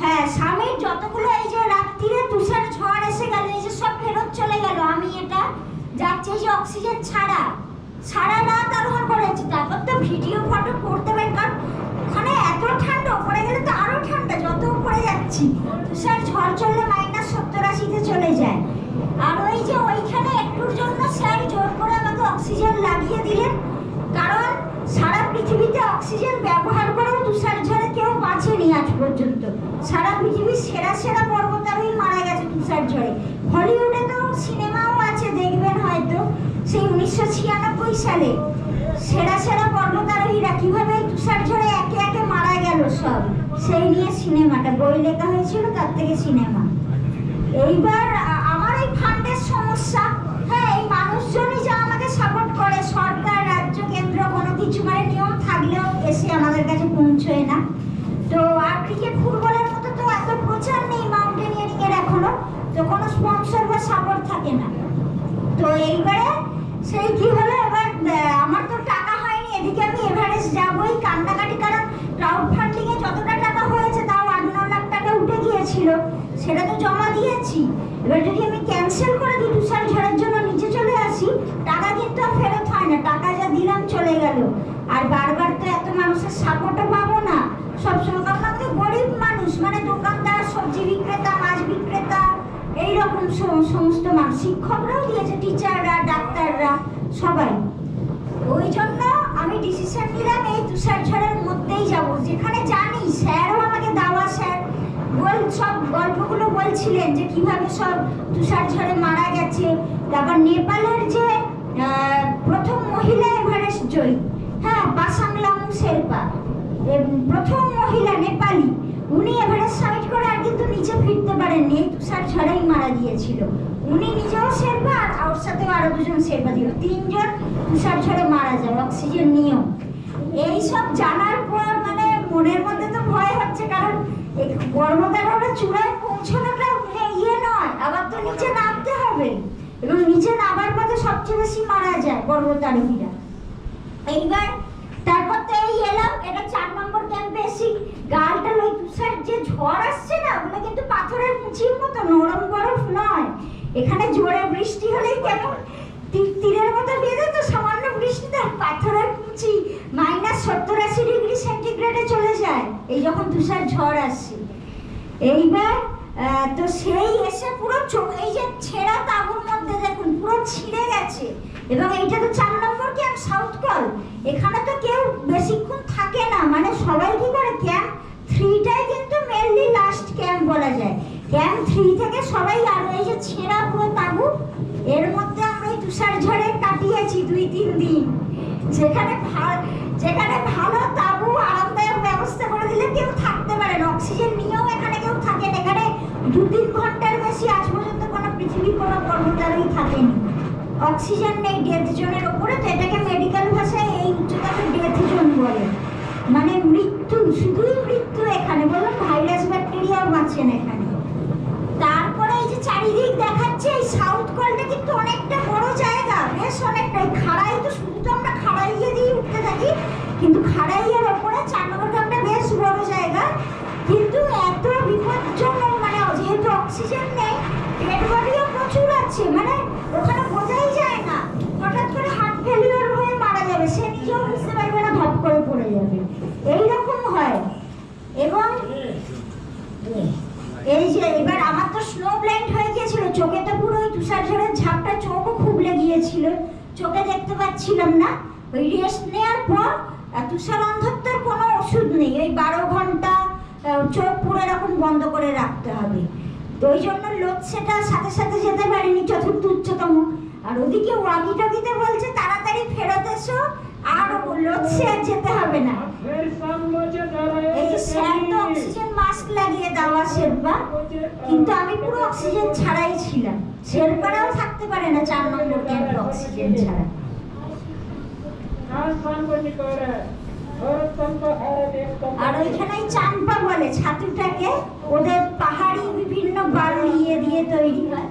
হ্যাঁ, স্বামীর যতগুলো এই যে রাত্রিরে তুষার ঝড় এসে গেল, এই যে সব ফেরত চলে গেল, আমি এটা যাচ্ছে যে অক্সিজেন ছাড়া সারা রাত আরোহণ করেছি। তারপর তো ভিডিও ফটো করতে পারেন, কারণ ওখানে এত ঠান্ডা, উপরে গেলে তো আরো ঠান্ডা, যত উপরে যাচ্ছি তুষার ঝড় চললে -70-80-তে চলে যায়। আর ওই যে ওইখানে একটুর জন্য স্যার জোর করে আমাকে অক্সিজেন লাগিয়ে দিলেন, কারণ সারা পৃথিবীতে অক্সিজেন ব্যবহার করেও তুষার ঝড়ে কেউ বাঁচেনি আজ পর্যন্ত। সারা পৃথিবীর সেরা সেরা পর্বতারোহী মারা গেছে তুষার ঝড়ে। হলিউডে তো সিনেমাও আছে, দেখবেন হয়তো, সেই 1996 সালে সেরা সেরা পর্বতারোহীরা কিভাবে তুষার ঝড়ে একে একে মারা গেল সব, সেই নিয়ে সিনেমাটা, বই লেখা হয়েছিল, তার থেকে সিনেমা। এইবার আমার এই ফান্ডের সমস্যা, হ্যাঁ, এই মানুষজনই যা আমাকে সাপোর্ট করে, সরকার, রাজ্য, কেন্দ্র, কোনো কিছু মানে নিয়ম থাকলেও এসে আমাদের কাছে পৌঁছয় না। তো আর ক্রিকেট, ফুটবলের মতো তো এত প্রচার নেই মাউন্টেনিয়ারিং এর এখনো, তো কোনো স্পন্সর বা সাপোর্ট থাকে না। তো এইবারে সেই কি হলো, এবার আমার তো টাকা হয়নি, এদিকে আমি এভারেস্ট যাবোই, কান্নাকাটি, কারণ ক্রাউড ফান্ডিং এ যতটা টাকা হয়েছে তাও 8-9 লাখ টাকা উঠে গিয়েছিল, সেটা তো জমা দিয়েছি। এবার যদি আমি ক্যান্সেল করে দিই, তুষার ঝড়ের জন্য নিচে চলে আসি, টাকা কিন্তু আর ফেরত হয় না, টাকা যা দিলাম চলে গেল। আর বারবার তো এত মানুষের সাপোর্টও পাবো না সবসময়, কারণ আমাদের গরিব মানুষ, মানে দোকানদার, সবজি বিক্রেতা, মাছ বিক্রেতা, এইরকম সমস্ত মানুষ, শিক্ষকরাও দিয়েছে, টিচাররা, ডাক্তাররা, সবাই। ওই জন্য আমি ডিসিশন নিলাম এই তুষার ঝড়ের মধ্যেই যাব, যেখানে জানি স্যারও আমাকে দাওয়া স্যার সব গল্পগুলো বলছিলেন যে কিভাবে সব তুষার ঝড়ে মারা গেছে। তারপর নেপালের যে প্রথম মহিলা এভারেস্ট জয়ী, হ্যাঁ, পাসাংলামু শেরপা, প্রথম মহিলা নেপালি, উনি এভারেস্ট সামিট করে আর কিন্তু নিচে ফিরতে পারেননি, এই তুষার ঝড়েই মারা গিয়েছিল। উনি নিজেও শেরপা, আর ওর সাথেও আরো 2জন শেরপা ছিল, 3 জন তুষার ঝড়ে মারা যায় অক্সিজেন নিয়েও। এইসব জানার পর মানে মনের মধ্যে তো ভয় হচ্ছে, কারণ পর্বতারোহণের চূড়ায় পৌঁছানোটা ইয়ে নয়, আবার তো নিচে নামতে হবে, এবং নিচে নামার পথে সবচেয়ে বেশি মারা যায় পর্বতারোহীরা। এইবার তারপর তো এই এলাম, এটা 4 নম্বর ক্যাম্পে এসি, গালটা ওই তুষার যে ঝড় আসছে না, ওগুলো কিন্তু পাথরের কুচির মতো, নরম বরফ নয়। এখানে জোরে বৃষ্টি হলেই কেমন তীরের মতো বেঁধে, তো সামান্য বৃষ্টিতে পাথরের কুচি -70-80 ডিগ্রি সেন্টিগ্রেডে চলে যায় এই যখন তুষার ঝড় আসছে। এইবার তো সেই এসে পুরো এই যে ছেঁড়া তাঁবুর মধ্যে দেখুন পুরো ছিঁড়ে গেছে। এবং এইটা তো 4 নম্বর ক্যাম্প সাউথ কল, এখানে তো কেউ বেশিক্ষণ থাকে না, মানে সবাই কি করে ক্যাম্প 3টাই কিন্তু মেনলি লাস্ট ক্যাম্প বলা যায়। ক্যাম্প 3 থেকে সবাই আর এই যে ছেঁড়া পুরো তাঁবু, এর মধ্যে আমরা এই তুষার ঝড়ে কাটিয়েছি 2-3 দিন। যেখানে ভালো তাঁবু আরামদায়ক ব্যবস্থা করে দিলে কেউ থাকতে পারে না, অক্সিজেন নিয়েও এখানে কেউ থাকে না। এখানে 2-3 ঘন্টার বেশি আজ পর্যন্ত কোনো পৃথিবীর কোনো কর্মচারী থাকেনি। অক্সিজেন নেই ডেথ জোনের ওপরে, তো এটাকে মেডিকেল ভাষায় এই উচ্চতাকে ডেথ জোন বলে, মানে মৃত্যু, শুধুই মৃত্যু এখানে। বলুন ভাইরাস ব্যাকটেরিয়াও বাঁচে না এখানে। তারপরে এই যে চারিদিক দেখাচ্ছে, এই সাউথ কলটা কিন্তু অনেকটা বড় জায়গা, বেশ অনেকটাই। খাড়াই তো শুধু তো আমরা খাড়াইয়ে দিয়ে উঠতে থাকি, কিন্তু খাড়াইয়ের ওপরে 4 নম্বর ক্যাম্পটা বেশ বড় জায়গা, কিন্তু এত বিপজ্জনক, মানে যেহেতু অক্সিজেন নেই, ডেড বডিও প্রচুর আছে, মানে ওখানে বোঝাই যায় না, হঠাৎ করে হার্ট ফেলিওর হয়ে মারা যাবে, সে নিজেও বুঝতে পারবে না, ধপ করে পড়ে যাবে, এইরকম হয়। এবং এই যে এবার আমার তো স্নো ব্লাইন্ড হয়ে গিয়েছিল, চোখে তো পুরো ওই তুষার ঝড়ের ঝাপটা, চোখও খুবলে গিয়েছিল, চোখে দেখতে পাচ্ছিলাম না। ওই রেস্ট নেওয়ার পর তুষার অন্ধত্বের কোনো ওষুধ নেই, ওই 12 ঘন্টা চোখ পুরো এরকম বন্ধ করে রাখতে হবে। তো ওই জন্য লোকসেটা সাথে সাথে যেতে পারিনি, 4র্থ উচ্চতম। আর ওদিকে ওয়াকি টকিতে বলছে তাড়াতাড়ি ফেরত এসো, আর লোকসে আর যেতে হবে না। এই যে স্যার তো অক্সিজেন মাস্ক লাগিয়ে দেওয়া শেরপা, কিন্তু আমি পুরো অক্সিজেন ছাড়াই ছিলাম। শেরপারাও থাকতে পারে না 4 নম্বর ক্যাম্পে অক্সিজেন ছাড়া। আর ওইখানে চাম্পা বলে ছাতুটাকে, ওদের পাহাড়ি বিভিন্ন বালু দিয়ে তৈরি হয়।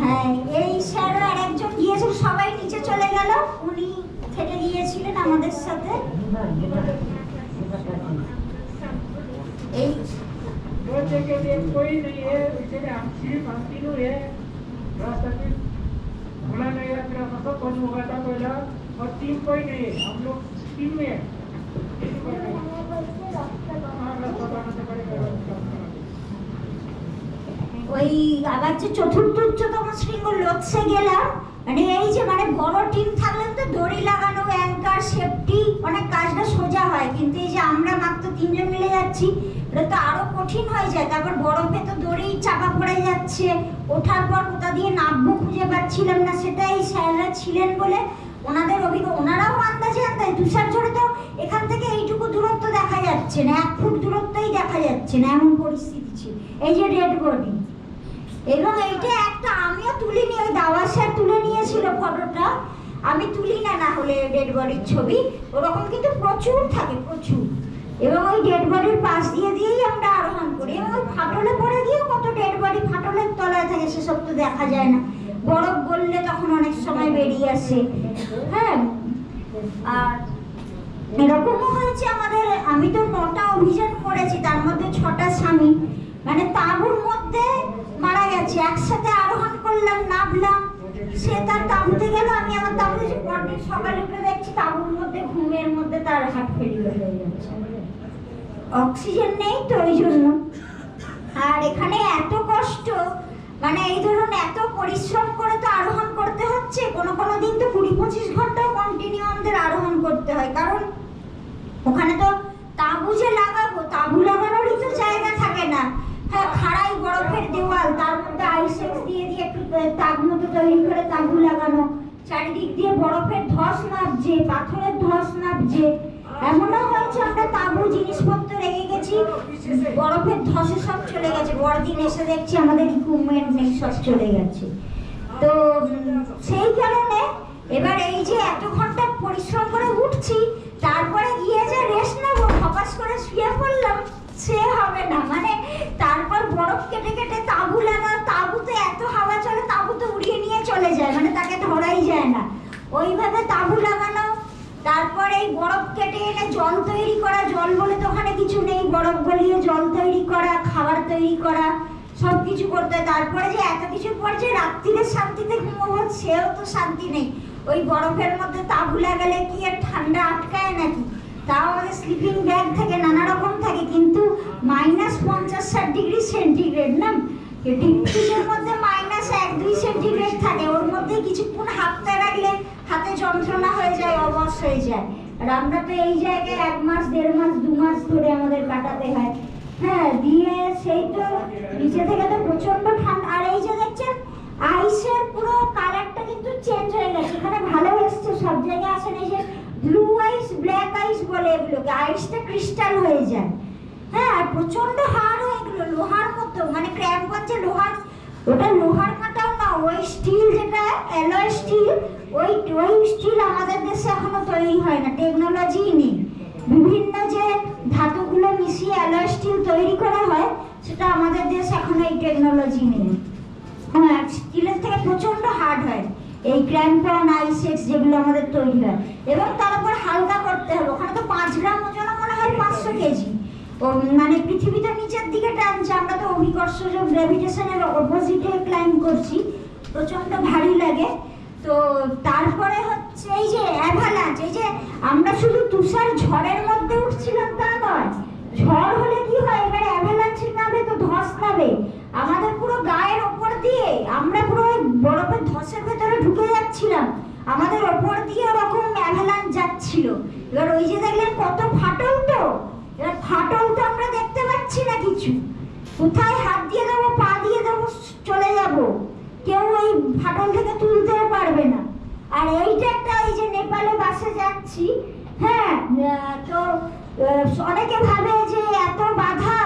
হ্যাঁ, এই স্যার আর একজন গিয়েছিল, সবাই নিচে চলে গেল, উনি থেকে গিয়েছিলেন আমাদের সাথে। এই कोई नहीं है, इसलिए हम सिर्फ हम तीनों है, रास्ता पे खुला नहीं है, फिर हम सब बंद होगा था पहला, और टीम कोई नहीं है, हम लोग टीम में है। ওই আবার যে 4র্থ উচ্চতম শৃঙ্গ লোকসে গেলাম, মানে এই যে মানে বড় টিম থাকলে তো দড়ি লাগানো, অ্যাঙ্কার, সেফটি, অনেক কাজটা সোজা হয়, কিন্তু এই যে আমরা মাত্র 3 জন মিলে যাচ্ছি, এটা তো আরো কঠিন হয়ে যায়। তারপর বরফে তো দড়ি চাপা পড়ে যাচ্ছে, ওঠার পর কোথা দিয়ে নামবো খুঁজে পাচ্ছিলাম না, সেটা এই স্যাররা ছিলেন বলে ওনাদের ওনারাও আন্দাজে তুষার ঝড়ে তো এখান থেকে এইটুকু দূরত্ব দেখা যাচ্ছে না, 1 ফুট দূরত্বই দেখা যাচ্ছে না, এমন পরিস্থিতি ছিল। এই যে ডেড বডি, এবং এইটা একটা আমিও তুলিনি, ওই দাওয়া স্যার তুলে নিয়েছিল ফটোটা, আমি তুলি না, না হলে ডেড বডির ছবি ওরকম কিন্তু প্রচুর থাকে, প্রচুর। এবং ওই ডেড বডির পাশ দিয়েই আমরা আরোহণ করি, এবং ওই ফাটলে পড়ে গিয়েও কত ডেড বডি ফাটলের তলায় থাকে, সেসব তো দেখা যায় না, বরফ গললে তখন অনেক সময় বেরিয়ে আসে। হ্যাঁ, আর এরকমও হয়েছে আমাদের, আমি তো 9টা অভিযান করেছি, তার মধ্যে 6টা স্বামী, মানে তাঁবুর মধ্যে মারা গেছে, একসাথে আরোহণ করলাম, নামলাম, সে তার তাঁবুতে গেল, আমি আমার তাঁবুতে, পরদিন সকালে উঠে দেখছি তাঁবুর মধ্যে ঘুমের মধ্যে তার হার্ট ফেলিওর হয়ে যাচ্ছে, অক্সিজেন নেই তো ওই জন্য। আর এখানে এত কষ্ট, মানে এই ধরুন এত পরিশ্রম করে তো আরোহণ করতে হচ্ছে, কোনো কোনো দিন তো 20-25 ঘন্টাও কন্টিনিউ আমাদের আরোহণ করতে হয়, কারণ ওখানে তো তাঁবু যে লাগাবো, তাঁবু লাগানোরই তো জায়গা থাকে না। হ্যাঁ, খাড়াই বরফের দেওয়াল, তার মধ্যে আইসেক্স দিয়ে একটু তাঁবু মতো তৈরি করে তাঁবু লাগানো, চারিদিক দিয়ে বরফের ধস নামছে, পাথরের ধস নামছে, এমনও হয়েছে আমরা তাঁবু জিনিসপত্র রেখে গেছি, বরফের ধসে সব চলে গেছে, পরদিন এসে দেখছি আমাদের ইকুইপমেন্ট নেই, সব চলে গেছে। তো সেই কারণে এবার এই যে এত ঘন্টা পরিশ্রম করে উঠছি, তারপরে গিয়ে যে রেস্ট নেবো, হপাস করে শুয়ে পড়লাম, সে হবে না। মানে তারপর বরফ কেটে কেটে তাঁবু লাগা, তাঁবুতে এত হাওয়া চলে, তাঁবু তো উড়িয়ে নিয়ে চলে যায়, মানে তাকে ধরাই যায় না, ওইভাবে তাঁবু লাগানো। তারপরে এই বরফ কেটে এনে জল তৈরি করা, জল বলে তো ওখানে কিছু নেই, বরফ গলিয়ে জল তৈরি করা, খাবার তৈরি করা, সব কিছু করতে হয়। তারপরে যে এত কিছুর পর যে রাত্রিরে শান্তিতে ঘুমোবো, সেও তো শান্তি নেই, ওই বরফের মধ্যে তাঁবু লাগালে কি আর ঠান্ডা আটকায় নাকি, তাও আমাদের স্লিপিং ব্যাগ থাকে, নানা রকম থাকে, কিন্তু -50-60 ডিগ্রি সেন্টিগ্রেড না, ডিপ ফ্রিজের মধ্যে -1-2 সেন্টিগ্রেড থাকে, ওর মধ্যে কিছুক্ষণ হাতটা রাখলে হাতে যন্ত্রণা হয়ে যায়, অবশ হয়ে যায়। আর আমরা তো এই জায়গায় 1 মাস 1.5 মাস 2 মাস ধরে আমাদের কাটাতে হয়। হ্যাঁ, দিয়ে সেই তো নিচে থেকে তো প্রচন্ড ঠান্ডা। আর এই যে দেখছেন আইসের পুরো কালারটা কিন্তু চেঞ্জ হয়ে গেছে, এখানে ভালো এসছে, সব জায়গায় আসেন এই যে ব্লু আইস ব্ল্যাক আইস বলে এগুলোকে, আইসটা ক্রিস্টাল হয়ে যায়। হ্যাঁ, আর প্রচন্ড হার্ড হয়ে গেলো, লোহার মতো, মানে ক্র্যাম্পগঞ্জে লোহার, ওটা লোহার কাটাও না, ওই স্টিল যেটা অ্যালয় স্টিল, ওই স্টিল আমাদের দেশে এখনো তৈরি হয় না, টেকনোলজি নেই। বিভিন্ন যে ধাতুগুলো মিশিয়ে অ্যালয় স্টিল তৈরি করা হয়, সেটা আমাদের দেশে এখনো এই টেকনোলজি নেই। হ্যাঁ, স্টিলের থেকে প্রচন্ড হার্ড হয় এই ক্র্যাম্পন আইসেক্স যেগুলো আমাদের তৈরি হয়, এবং তার উপর হালকা করতে হবে। ওখানে তো 5 গ্রাম ওজন মনে হয় 500 কেজি, ও মানে পৃথিবীটা নিচের দিকে টানছে, আমরা তো অভিকর্ষজ গ্র্যাভিটেশনের অপোজিটে ক্লাইম্ব করছি, প্রচন্ড ভারী লাগে। তো তারপরে হচ্ছে এই যে অ্যাভালাঞ্চ, এই যে আমরা শুধু তুষার ঝড়ের মধ্যে উঠছিলাম তা নয়, ঝড় হলে কি হয়, এবারে অ্যাভালাঞ্চ নামে তো ধস নামে আমাদের পুরো গায়ের ওপর দিয়ে, আমরা পুরো বরফের ধসের ভেতরে ঢুকে যাচ্ছিলাম, আমাদের ওপর দিয়ে ওরকম অ্যাভালাঞ্চ যাচ্ছিল। এবার ওই যে দেখলেন কত ফাটল, তো এবার ফাটল তো আমরা দেখতে পাচ্ছি না কিছু, কোথায় হাত দিয়ে দেবো, পা দিয়ে দেবো, চলে যাব, কেউ ওই ফাটল থেকে তুলতেও পারবে না। আর এইটা একটা, এই যে নেপালে বাসে যাচ্ছি, হ্যাঁ, তো অনেকে ভাবে যে এত বাধা,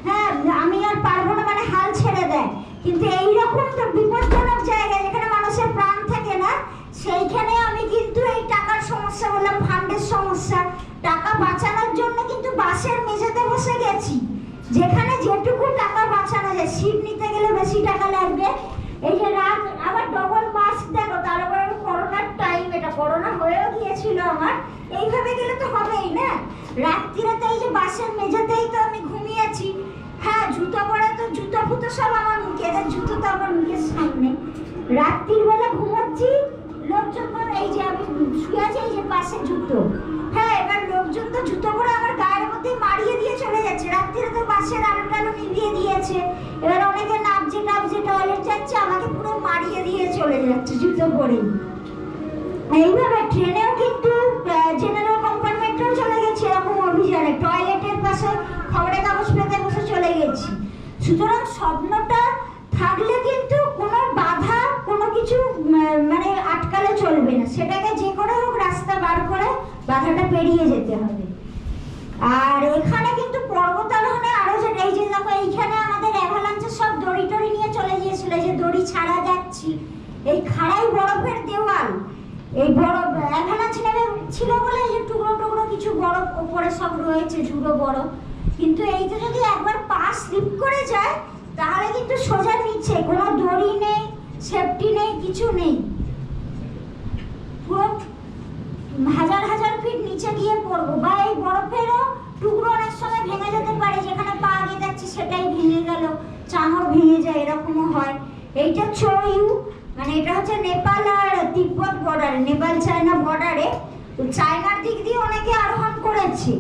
হ্যাঁ আমি আর পারবো না, মানে হাল ছেড়ে দেয়, কিন্তু এইরকম তো বিপজ্জনক জায়গায় যেখানে মানুষের প্রাণ থাকে না, সেইখানে আমি কিন্তু এই টাকার সমস্যা বললাম, ফান্ডের সমস্যা, টাকা বাঁচানোর জন্য কিন্তু বাসের মেঝেতে বসে গেছি, যেখানে যেটুকু টাকা বাঁচানো যায়। সিট নিতে গেলে বেশি টাকা লাগবে, এই যে রাত আবার ডবল মাস্ক দেখো, তার উপরে করোনার টাইম, এটা করোনা হয়েও গিয়েছিল আমার, এইভাবে গেলে তো হবেই না। রাত্রিরে তো এই যে বাসের মেঝেতেই তো আমি ঘুমিয়েছি, হ্যাঁ জুতো পরে তো জুতো ফুতো সব আমার মুখে, এদের জুতো তো আমার মুখের সামনে, রাত্রির বেলা ঘুমোচ্ছি, লোকজন এই যে আমি শুয়ে আছি, এই যে পাশে জুতো, হ্যাঁ এবার লোকজন তো জুতো পরে আমার গায়ের মধ্যে মারিয়ে দিয়ে চলে যাচ্ছে, রাত্রিরে তো বাসের আলোটা নিভিয়ে দিয়েছে, এবার অনেকে নাবছে টয়লেট যাচ্ছে, আমাকে পুরো মারিয়ে দিয়ে চলে যাচ্ছে জুতো পরে। এইভাবে ট্রেনেও কিন্তু জেনারেল কম্পার্টমেন্টেও চলে গেছে এরকম অভিযানে, টয়লেটের পাশে খবরের কাগজ পেতে বসে চলে গেছি। সুতরাং স্বপ্নটা থাকলে কিন্তু কোনো বাধা, কোনো কিছু মানে আটকালে চলবে না, সেটাকে যে করে হোক রাস্তা বার করে বাধাটা পেরিয়ে যেতে হবে। আর এখানে কিন্তু পর্বতারোহণে আরো যে এই যে দেখো, এইখানে আমাদের অ্যাভালাঞ্চের সব দড়ি টড়ি নিয়ে চলে গিয়েছিল, যে দড়ি ছাড়া যাচ্ছি, এই খাড়াই বরফের দেওয়াল, এই বরফ অ্যাভালাঞ্চ নেমে ছিল বলে এই যে টুকরো টুকরো কিছু বরফ উপরে সব রয়েছে, ঝুড়ো বরফ, কিন্তু এইতে যদি একবার পা স্লিপ করে যায় তাহলে কিন্তু সোজা নিচে, কোনো দড়ি নেই, সেফটি নেই, কিছু নেই, পুরো হাজার হাজার ফিট নিচে গিয়ে পড়বো। বা এই বরফেরও টুকরো অনেক সময় ভেঙে যেতে পারে, যেখানে পা আগে যাচ্ছে সেটাই ভেঙে গেল, চাঙড় ভেঙে যায়, এরকমও হয়। এইটা চোইউ, মানে এটা হচ্ছে নেপাল আর তিব্বত বর্ডারে, নেপাল চায়না বর্ডারে, তো চায়নার দিক দিয়ে অনেকে আরোহণ করেছে,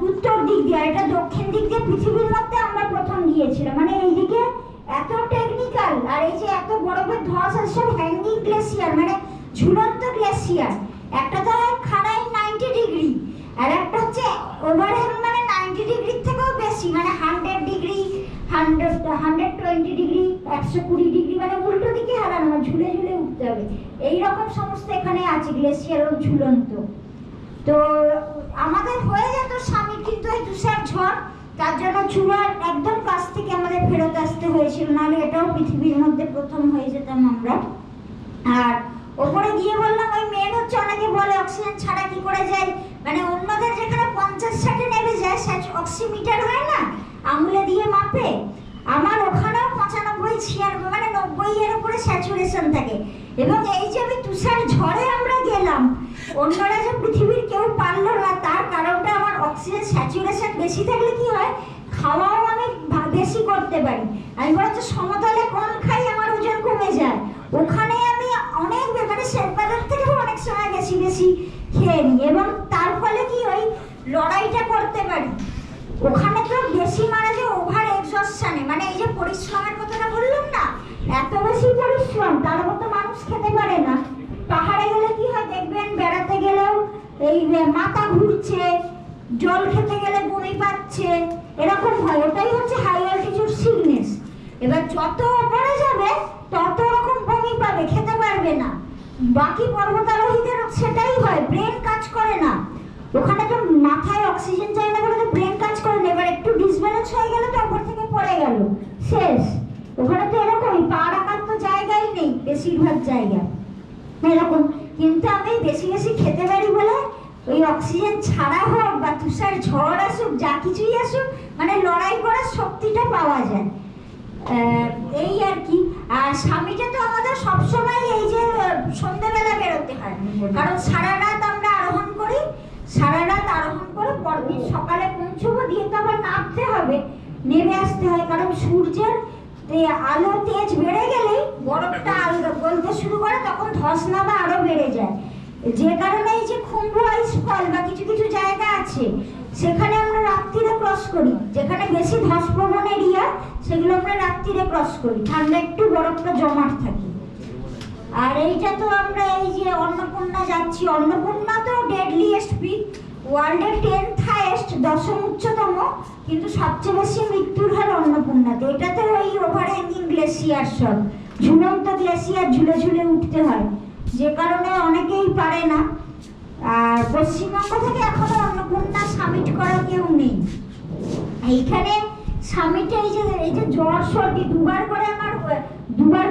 উত্তর দিক দিয়ে, এটা দক্ষিণ দিক দিয়ে পৃথিবীর মধ্যে আমরা প্রথম গিয়েছিলাম। মানে এইদিকে এত টেকনিক্যাল, আর এই যে এত বরফের ধস আছে, সব হ্যাঙ্গিং গ্লেসিয়ার, মানে ঝুলন্ত গ্লেসিয়ার। একটা তো হয় খাড়াই 90 ডিগ্রি, আর একটা হচ্ছে ওভারহ্যাং, মানে 90 ডিগ্রির থেকেও বেশি, মানে 100 ডিগ্রি, 120 ডিগ্রি, 120 ডিগ্রি, মানে উল্টো দিকে হারানো, ঝুলে ঝুলে উঠতে হবে। এইরকম সমস্ত এখানে আছে, গ্লেসিয়ারও ঝুলন্ত। তো আমাদের হয়ে যেত সামিট, কিন্তু এই তুষার ঝড়, তার জন্য চূড়ার একদম কাছ থেকে আমাদের ফেরত আসতে হয়েছিল, নাহলে এটাও পৃথিবীর মধ্যে প্রথম হয়ে যেতাম আমরা। আর ওপরে গিয়ে বললাম, ওই মেন হচ্ছে অনেকে বলে অক্সিজেন ছাড়া কি করে যায়, মানে অন্যদের যেখানে 50-60 নেমে যায়, অক্সিমিটার হয় না, আঙুলে দিয়ে মাপে, আমার ওখানেও 95-96, মানে 90 এর উপরে স্যাচুরেশন থাকে। এবং এই যে আমি তুষার ঝড়ে আমরা গেলাম, অন্যরা যে পৃথিবীর কেউ পারলো না, তার কারণটা আমার অক্সিজেন স্যাচুরেশন বেশি থাকলে কি হয়, খাওয়াও আমি বেশি করতে পারি, আমি বরঞ্চ সমতলে কম খাই, আমার ওজন কমে যায়, ওখানে আমি অনেক, মানে শেরপাদের থেকেও অনেক সময় বেশি বেশি খেয়ে নিই, এবং তার ফলে কি ওই লড়াইটা করতে পারি। ওখানে তো বেশি মারা যায় ওভার এক্সস্টশনে, মানে এই যে পরিশ্রমের কথাটা বললাম না, এত বেশি পরিশ্রম তার মতো মানুষ খেতে পারে না। পাহাড়ে গেলে কি হয় দেখবেন, বেড়াতে গেলেও এই মাথা ঘুরছে, জল খেতে গেলে বমি পাচ্ছে, এরকম হয়। ওটাই হচ্ছে হাই অল্টিটিউড সিকনেস। এবার যত উপরে যাবে তত রকম বমি পাবে, খেতে পারবে না। বাকি পর্বতারোহীদের সেটাই হয়, ব্রেন কাজ করে না। ওখানে তো মাথায় অক্সিজেন যায় না বলে তো ব্রেন কাজ করে না। এবার একটু ডিসব্যালেন্স হয়ে গেলে তো উপর থেকে পড়ে গেল, শেষ। ওখানে তো এরকমই, পা রাখার তো জায়গাই নেই বেশিরভাগ জায়গায় এরকম। কিন্তু আমি বেশি বেশি খেতে পারি বলে ওই অক্সিজেন ছাড়া হোক বা তুষার ঝড় আসুক, যা কিছুই আসুক, মানে লড়াই করার শক্তিটা পাওয়া যায়, এই আর কি। আর স্বামীটা তো আমাদের সবসময় এই যে সন্ধ্যেবেলা বেরোতে হয়, কারণ সারা রাত আমরা আরোহণ করি, সারা রাত আরোহণ করে পরদিন সকালে পৌঁছবো, দিয়ে তো আবার নামতে হবে, নেমে আসতে হয়। কারণ সূর্যের আলো তেজ বেড়ে গেলেই বরফটা গলতে শুরু করে, তখন ধস নামা আরো বেড়ে যায়। যে কারণে এই যে খুম্বু আইস ফল বা কিছু কিছু জায়গা আছে সেখানে আমরা রাত্রিরে ক্রস করি, যেখানে বেশি ধসপ্রবণ এরিয়া সেগুলো আমরা রাত্রিরে ক্রস করি, ঠান্ডা একটু বরফটা জমাট থাকে। আর এইটা তো আমরা এই যে অন্নপূর্ণা যাচ্ছি, অন্নপূর্ণা তো ডেডলিয়েস্ট পিক, ওয়ার্ল্ডের 10th হাইয়েস্ট, 10ম উচ্চতম, কিন্তু সবচেয়ে বেশি মৃত্যুর হার অন্নপূর্ণাতে। এটাতে ওই ওভারহ্যাঙ্গিং গ্লেসিয়ার, সব ঝুলন্ত গ্লেসিয়ার ঝুলে ঝুলে উঠতে হয়, যে কারণে অনেকেই পারে না। আর পশ্চিমবঙ্গ থেকে এখনো অন্নপূর্ণা সামিট করা কেউ নেই। এইখানে সামিটে এই যে জ্বর সর্দি দুবার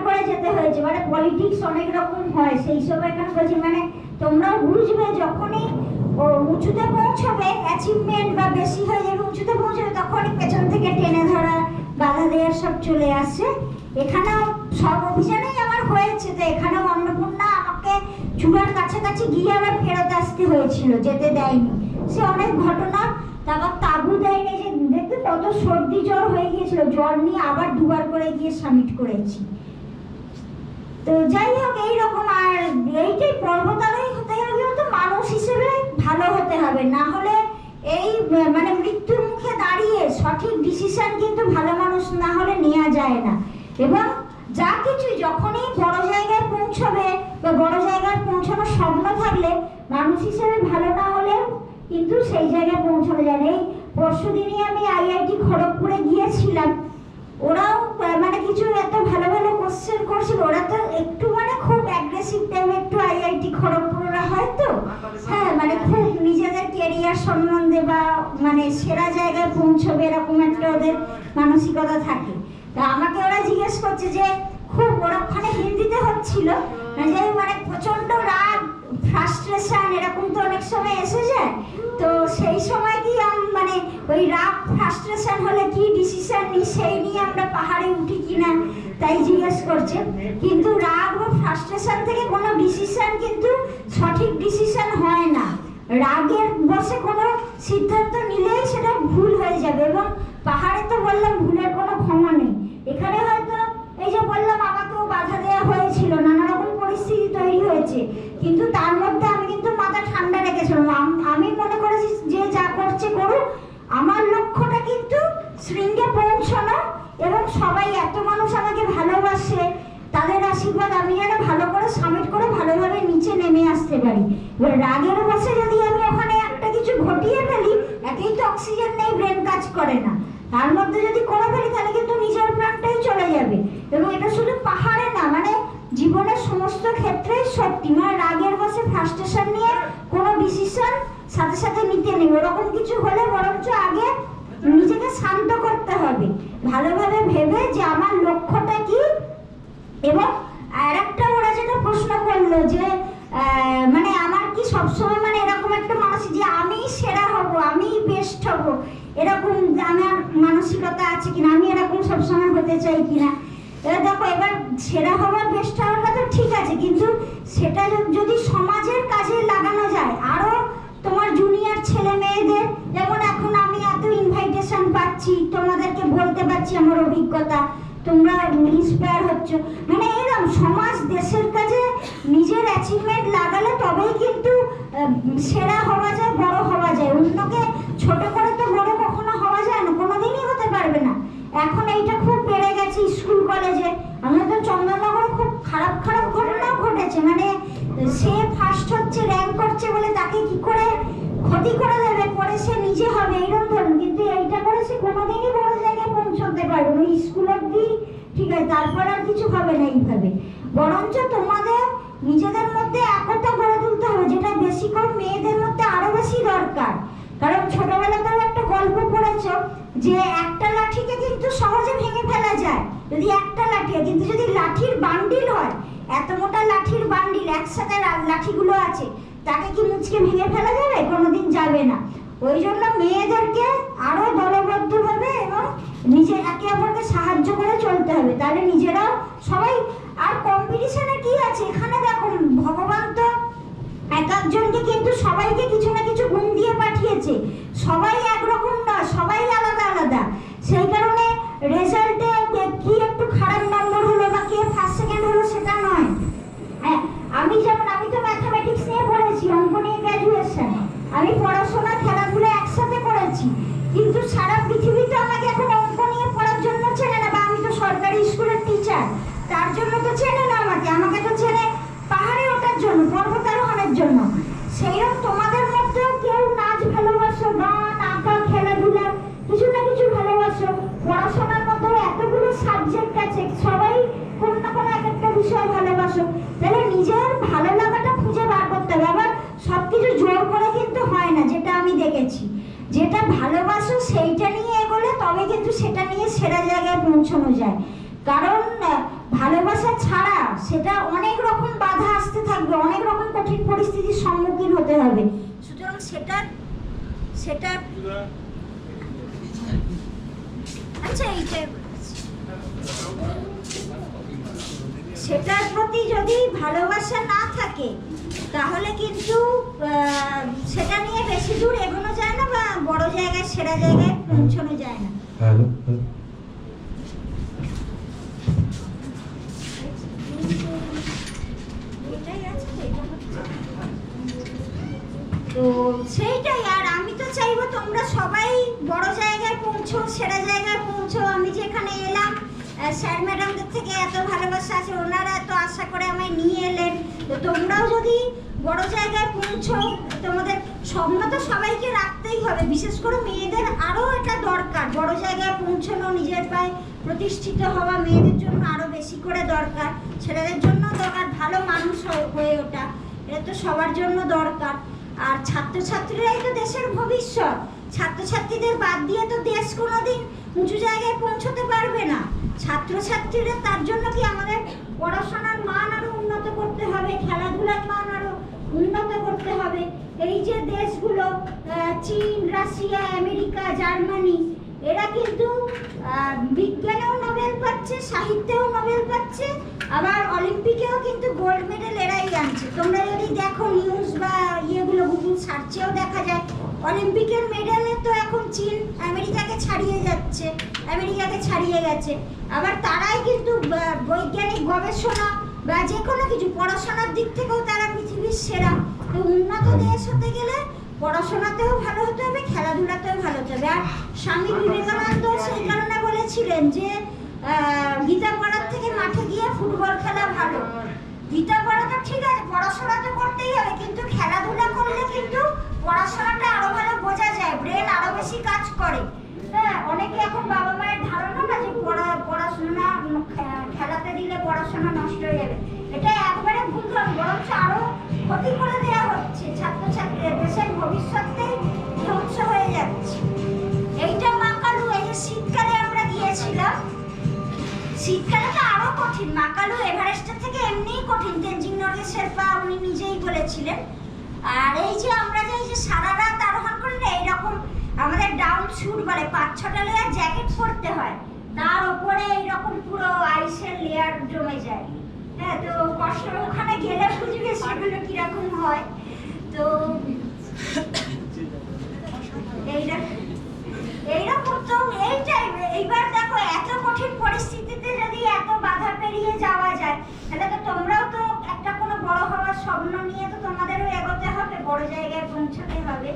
করে যেতে হয়েছে, মানে পলিটিক্স অনেক রকম হয় সেই সময়। এখানে বলছি মানে তোমরাও বুঝবে, যখনই উঁচুতে পৌঁছবে, অ্যাচিভমেন্ট বা বেশি হয়ে যাবে, উঁচুতে পৌঁছবে, তখনই পেছন থেকে টেনে ধরা, বাধা দেওয়ার সব চলে আসে। এখানেও সব অভিযানেই আমার হয়েছে, তো এখানেও অন্নপূর্ণা আমাকে চূড়ার কাছাকাছি গিয়ে আবার ফেরত আসতে হয়েছিল, যেতে দেয়নি, সে অনেক ঘটনা। তারপর তাবু দেয়নি, যে দেখতে কত সর্দি জ্বর হয়ে গিয়েছিল, জ্বর নিয়ে আবার দুবার করে গিয়ে সামিট করেছি। তো যাই হোক এইরকম। আর এইটাই পর্বতারোহী হতে গেলে তো মানুষ হিসেবে ভালো হতে হবে, না হলে এই মানে মৃত্যুর মুখে দাঁড়িয়ে সঠিক ডিসিশন কিন্তু ভালো মানুষ না হলে নেওয়া যায় না। এবং যা কিছু যখনই বড় জায়গায় পৌঁছবে বা বড় জায়গায় পৌঁছানোর স্বপ্ন থাকলে মানুষ হিসেবে ভালো না হলেও কিন্তু সেই জায়গায় পৌঁছানো যায় না। এই পরশুদিনই আমি IIT খড়গপুরে গিয়েছিলাম, ওরাও মানে কিছু এত ভালো ভালো কোশ্চেন করছিল, ওরা তো একটু মানে খুব অ্যাগ্রেসিভ টাইপ একটু IIT খড়গপুররা হয় তো, হ্যাঁ, মানে খুব নিজেদের কেরিয়ার সম্বন্ধে বা মানে সেরা জায়গায় পৌঁছবে এরকম একটা ওদের মানসিকতা থাকে। তা আমাকে ওরা জিজ্ঞেস করছে যে খুব, ওরা ওখানে হিন্দিতে হচ্ছিল, যে মানে প্রচন্ড রাগ, ফ্রাস্ট্রেশন এরকম তো অনেক সময় এসে যায়, তো সেই সময় কি মানে ওই রাগ ফ্রাস্ট্রেশন হলে কি ডিসিশন নিই সেই নিয়ে আমরা পাহাড়ে উঠি কিনা তাই জিজ্ঞেস করছে। কিন্তু রাগ বা ফ্রাস্ট্রেশন থেকে কোনো ডিসিশন কিন্তু সঠিক ডিসিশন হয় না। রাগের বসে কোনো সিদ্ধান্ত নিলেই সেটা ভুল হয়ে যাবে, এবং পাহাড়ে তো বললাম ভুলের কোনো ক্ষমা নেই। এখানে হয়তো এই যে বললাম আমাকেও বাধা দেওয়া হয়েছিল, নানা রকম পরিস্থিতি তৈরি হয়েছে, কিন্তু তার মধ্যে আমি কিন্তু মাথা ঠান্ডা রেখেছিলাম। আমি মনে করেছি যে যা করছে করুক, আমার লক্ষ্যটা কিন্তু শৃঙ্গে পৌঁছানো, এবং সবাই এত মানুষ আমাকে ভালোবাসে, তাদের আশীর্বাদ আমি যেন ভালো করে সামিট করে ভালোভাবে নিচে নেমে আসতে পারি। এবার রাগের বসে যদি আমি ওখানে একটা কিছু ঘটিয়ে ফেলি, একেই তো অক্সিজেন নেই, ব্রেন কাজ করে না, তার মধ্যে যদি করে ফেলি তাহলে কিন্তু নিজের প্রাণটাই চলে যাবে। এবং এটা শুধু পাহাড়ে না, মানে জীবনের সমস্ত ক্ষেত্রেই সত্যি, মানে রাগের বসে ফ্রাস্ট্রেশন নিয়ে কোনো ডিসিশন সাথে সাথে নিতে নেই। ওরকম কিছু হলে বরঞ্চ আগে নিজেকে শান্ত করতে হবে, ভালোভাবে ভেবে যে আমার লক্ষ্যটা কি। এবং আরেকটা ওরা যেটা প্রশ্ন করলো যে মানে আমার কি সবসময় মানে এরকম একটা মানসিক যে আমি সেরা হব, আমি বেস্ট হব, এরকম আমার মানসিকতা আছে কিনা, আমি এরকম সবসময় হতে চাই কিনা। এবার দেখো, এবার সেরা হওয়া বেস্ট হওয়াটা তো ঠিক আছে, কিন্তু সেটা যদি সমাজের কাজে লাগানো যায়, আরো তোমার জুনিয়র ছেলে মেয়েদের, যেমন এখন আমি এত ইনভাইটেশন পাচ্ছি, তোমাদেরকে বলতে পারছি আমার অভিজ্ঞতা, তোমরা ইন্সপায়ার হচ্ছ, মানে এরকম সমাজ দেশের কাজে নিজের অ্যাচিভমেন্ট লাগালে তবেই কিন্তু সেরা হওয়া যায়, বড় হওয়া যায়। অন্যকে ক্ষতি করে দেবে, করে সে নিজে হবে এইরকম ধরুন, কিন্তু এইটা করে সে কোনোদিনই বড় জায়গায় পৌঁছতে পারবে না। স্কুল অব্দি ঠিক আছে, তারপর আর কিছু হবে না এইভাবে। বরঞ্চ তোমাদের নিজেদের মধ্যে একতা গড়ে তুলতে হবে, যেটা বেশি করে মেয়েদের মধ্যে আরো বেশি দরকার। কারণ ছোটবেলাতেও একটা গল্প পড়েছো যে একটা লাঠিকে কিন্তু সহজে ভেঙে ফেলা যায় যদি একটা লাঠি হয়, কিন্তু যদি লাঠির বান্ডিল হয়, এত মোটা লাঠির বান্ডিল একসাথে লাঠিগুলো আছে, তাকে কি মুচকে ভেঙে ফেলা যাবে? কোনোদিন যাবে না। ওই জন্য মেয়েদেরকে আরো দলবদ্ধ হবে এবং নিজে একে অপরকে সাহায্য করে চলতে হবে, তাহলে নিজেরাও সবাই। আর কম্পিটিশনে কি আছে এখানে? দেখো, ভগবান তো এক একজনকে কিন্তু সবাইকে কিছু না কিছু গুণ দিয়ে পাঠিয়েছে, সবাই একরকম না, সবাই আলাদা আলাদা। সেই কারণে রেজাল্টে কি একটু খারাপ নম্বর হলো বা কে ফার্স্ট সেকেন্ড হলো সেটা নয়। হ্যাঁ, আমি তো ম্যাথমেটিক্স নিয়ে পড়েছি, অঙ্ক নিয়ে গ্র্যাজুয়েশন, আমি পড়াশোনা খেলাধুলা একসাথে করেছি, কিন্তু সারা পৃথিবীতে আমাকে এখন অঙ্ক নিয়ে পড়ার জন্য চেনে না, বা আমি তো সরকারি স্কুলের টিচার, তার জন্য তো চেনে না আমাকে তো চেনে পাহাড়ে ওঠার জন্য, পর্বতারোহণের জন্য। সেইরকম তোমাদের মধ্যেও কেউ নাচ ভালোবাসো, গান, আঁকা, খেলাধুলা, কিছু না কিছু ভালোবাসো। পড়াশোনার মধ্যেও এতগুলো সাবজেক্ট আছে, সবাই কোনো না কোনো একটা বিষয় ভালোবাসো, তাহলে নিজের ভালো লাগাটা খুঁজে বার করতে হবে। আবার সবকিছু জোর করে কিন্তু হয় না, যেটা আমি দেখেছি। যেটা ভালোবাসো সেইটা নিয়ে এগোলে তবে কিন্তু সেটা নিয়ে সেরা জায়গায় পৌঁছানো যায়। কারণ ভালোবাসা ছাড়া সেটা অনেক রকম বাধা আসতে থাকবে, অনেক রকম কঠিন পরিস্থিতির সম্মুখীন হতে হবে। সুতরাং সেটার প্রতি যদি ভালোবাসা না থাকে তাহলে কিন্তু সেটা নিয়ে বেশি দূর এগোনো যায় না, বা বড় জায়গায় সেরা জায়গায় পৌঁছানো যায় না। তো সেইটাই। আর আমি তো চাইবো তোমরা সবাই বড় জায়গায় পৌঁছো, সেরা জায়গায় পৌঁছো। আমি যেখানে এলাম, স্যার ম্যাডামদের থেকে এত ভালোবাসা আছে, ওনারা এত আশা করে আমায় নিয়ে এলেন। তো তোমরাও যদি বড় জায়গায় পৌঁছো, তোমাদের স্বপ্ন তো সবাইকে রাখতেই হবে, বিশেষ করে মেয়েদের আরো এটা দরকার। বড় জায়গায় পৌঁছানো, নিজের পায়ে প্রতিষ্ঠিত হওয়া মেয়েদের জন্য আরো বেশি করে দরকার, ছেলেদের জন্য দরকার ভালো মানুষ হয়ে ওঠা, এটা তো সবার জন্য দরকার। আর ছাত্রছাত্রীরাই তো দেশের ভবিষ্যৎ, ছাত্রছাত্রীদের বাদ দিয়ে তো দেশ কোনোদিন উঁচু জায়গায় পৌঁছতে পারবে না। ছাত্রছাত্রীরা, তার জন্য কি আমাদের পড়াশোনার মান আরো উন্নত করতে হবে, খেলাধুলার মান আরো উন্নত করতে হবে। এই যে দেশগুলো চীন, রাশিয়া, আমেরিকা, জার্মানি, এরা কিন্তু বিজ্ঞানেও নোবেল পাচ্ছে, সাহিত্যেও নোবেল পাচ্ছে, আবার অলিম্পিকেও কিন্তু গোল্ড মেডেল এরাই আনছে। তোমরা যদি দেখো নিউজ বা ইয়েগুলো গুগল সার্চেও দেখা যায়, অলিম্পিকের মেডেলে তো এখন চীন আমেরিকাকে ছাড়িয়ে যাচ্ছে, আমেরিকাকে ছাড়িয়ে গেছে। আবার তারাই কিন্তু বৈজ্ঞানিক গবেষণা বা যে কোনো কিছু পড়াশোনার দিক থেকেও তারা পৃথিবীর সেরা। তো উন্নত দেশ হতে গেলে পড়াশোনাতেও ভালো হতে হবে, খেলাধুলাতেও ভালো হতে হবে। আর স্বামী বিবেকানন্দ সেই কারণে বলেছিলেন যে গীতা পড়ার থেকে মাঠে গিয়ে ফুটবল খেলা ভালো। গীতা পড়াটা ঠিক আছে, পড়াশোনা তো করতেই হবে, কিন্তু খেলাধুলা করলে কিন্তু পড়াশোনাটা আরো ভালো বোঝা যায়, ব্রেন আরো বেশি কাজ করে। হ্যাঁ, অনেকে এখন বাবা মায়ের ধারণা না যে পড়াশোনা খেলাতে দিলে পড়াশোনা নষ্ট হয়ে যাবে, এটা একবারে ভুল ধারণা, বরঞ্চ আরো ক্ষতি করে দেওয়া হচ্ছে। ছাত্রছাত্রীদের দেশের ভবিষ্যৎটাই ধ্বংস হয়ে যাচ্ছে। এইটা মাকালু, এই যে শীতকালে আমরা গিয়েছিলাম, শীতকালে তো আরো কঠিন। মাকালু এভারেস্টের থেকে এমনিই কঠিন, তেনজিং নরগে শেরপা উনি নিজেই বলেছিলেন। আর এই যে আমরা যে সারা রাত আরোহণ করি না, এইরকম আমাদের ডাউন স্যুট বলে, 5-6টা লেয়ার জ্যাকেট পরতে হয়, তার উপরে এইরকম পুরো আইসের লেয়ার জমে যায়। হ্যাঁ, তো কষ্ট ওখানে গেলে বুঝবে সেগুলো কিরকম হয়। তো এইরকম তো এইটাই। এইবার দেখো, এত কঠিন পরিস্থিতিতে যদি এত বাধা পেরিয়ে যাওয়া যায়, তাহলে তো তোমরাও তো একটা কোনো বড় হওয়ার স্বপ্ন নিয়ে তো তোমাদেরও এগোতে হবে, বড় জায়গায় পৌঁছাতে হবে।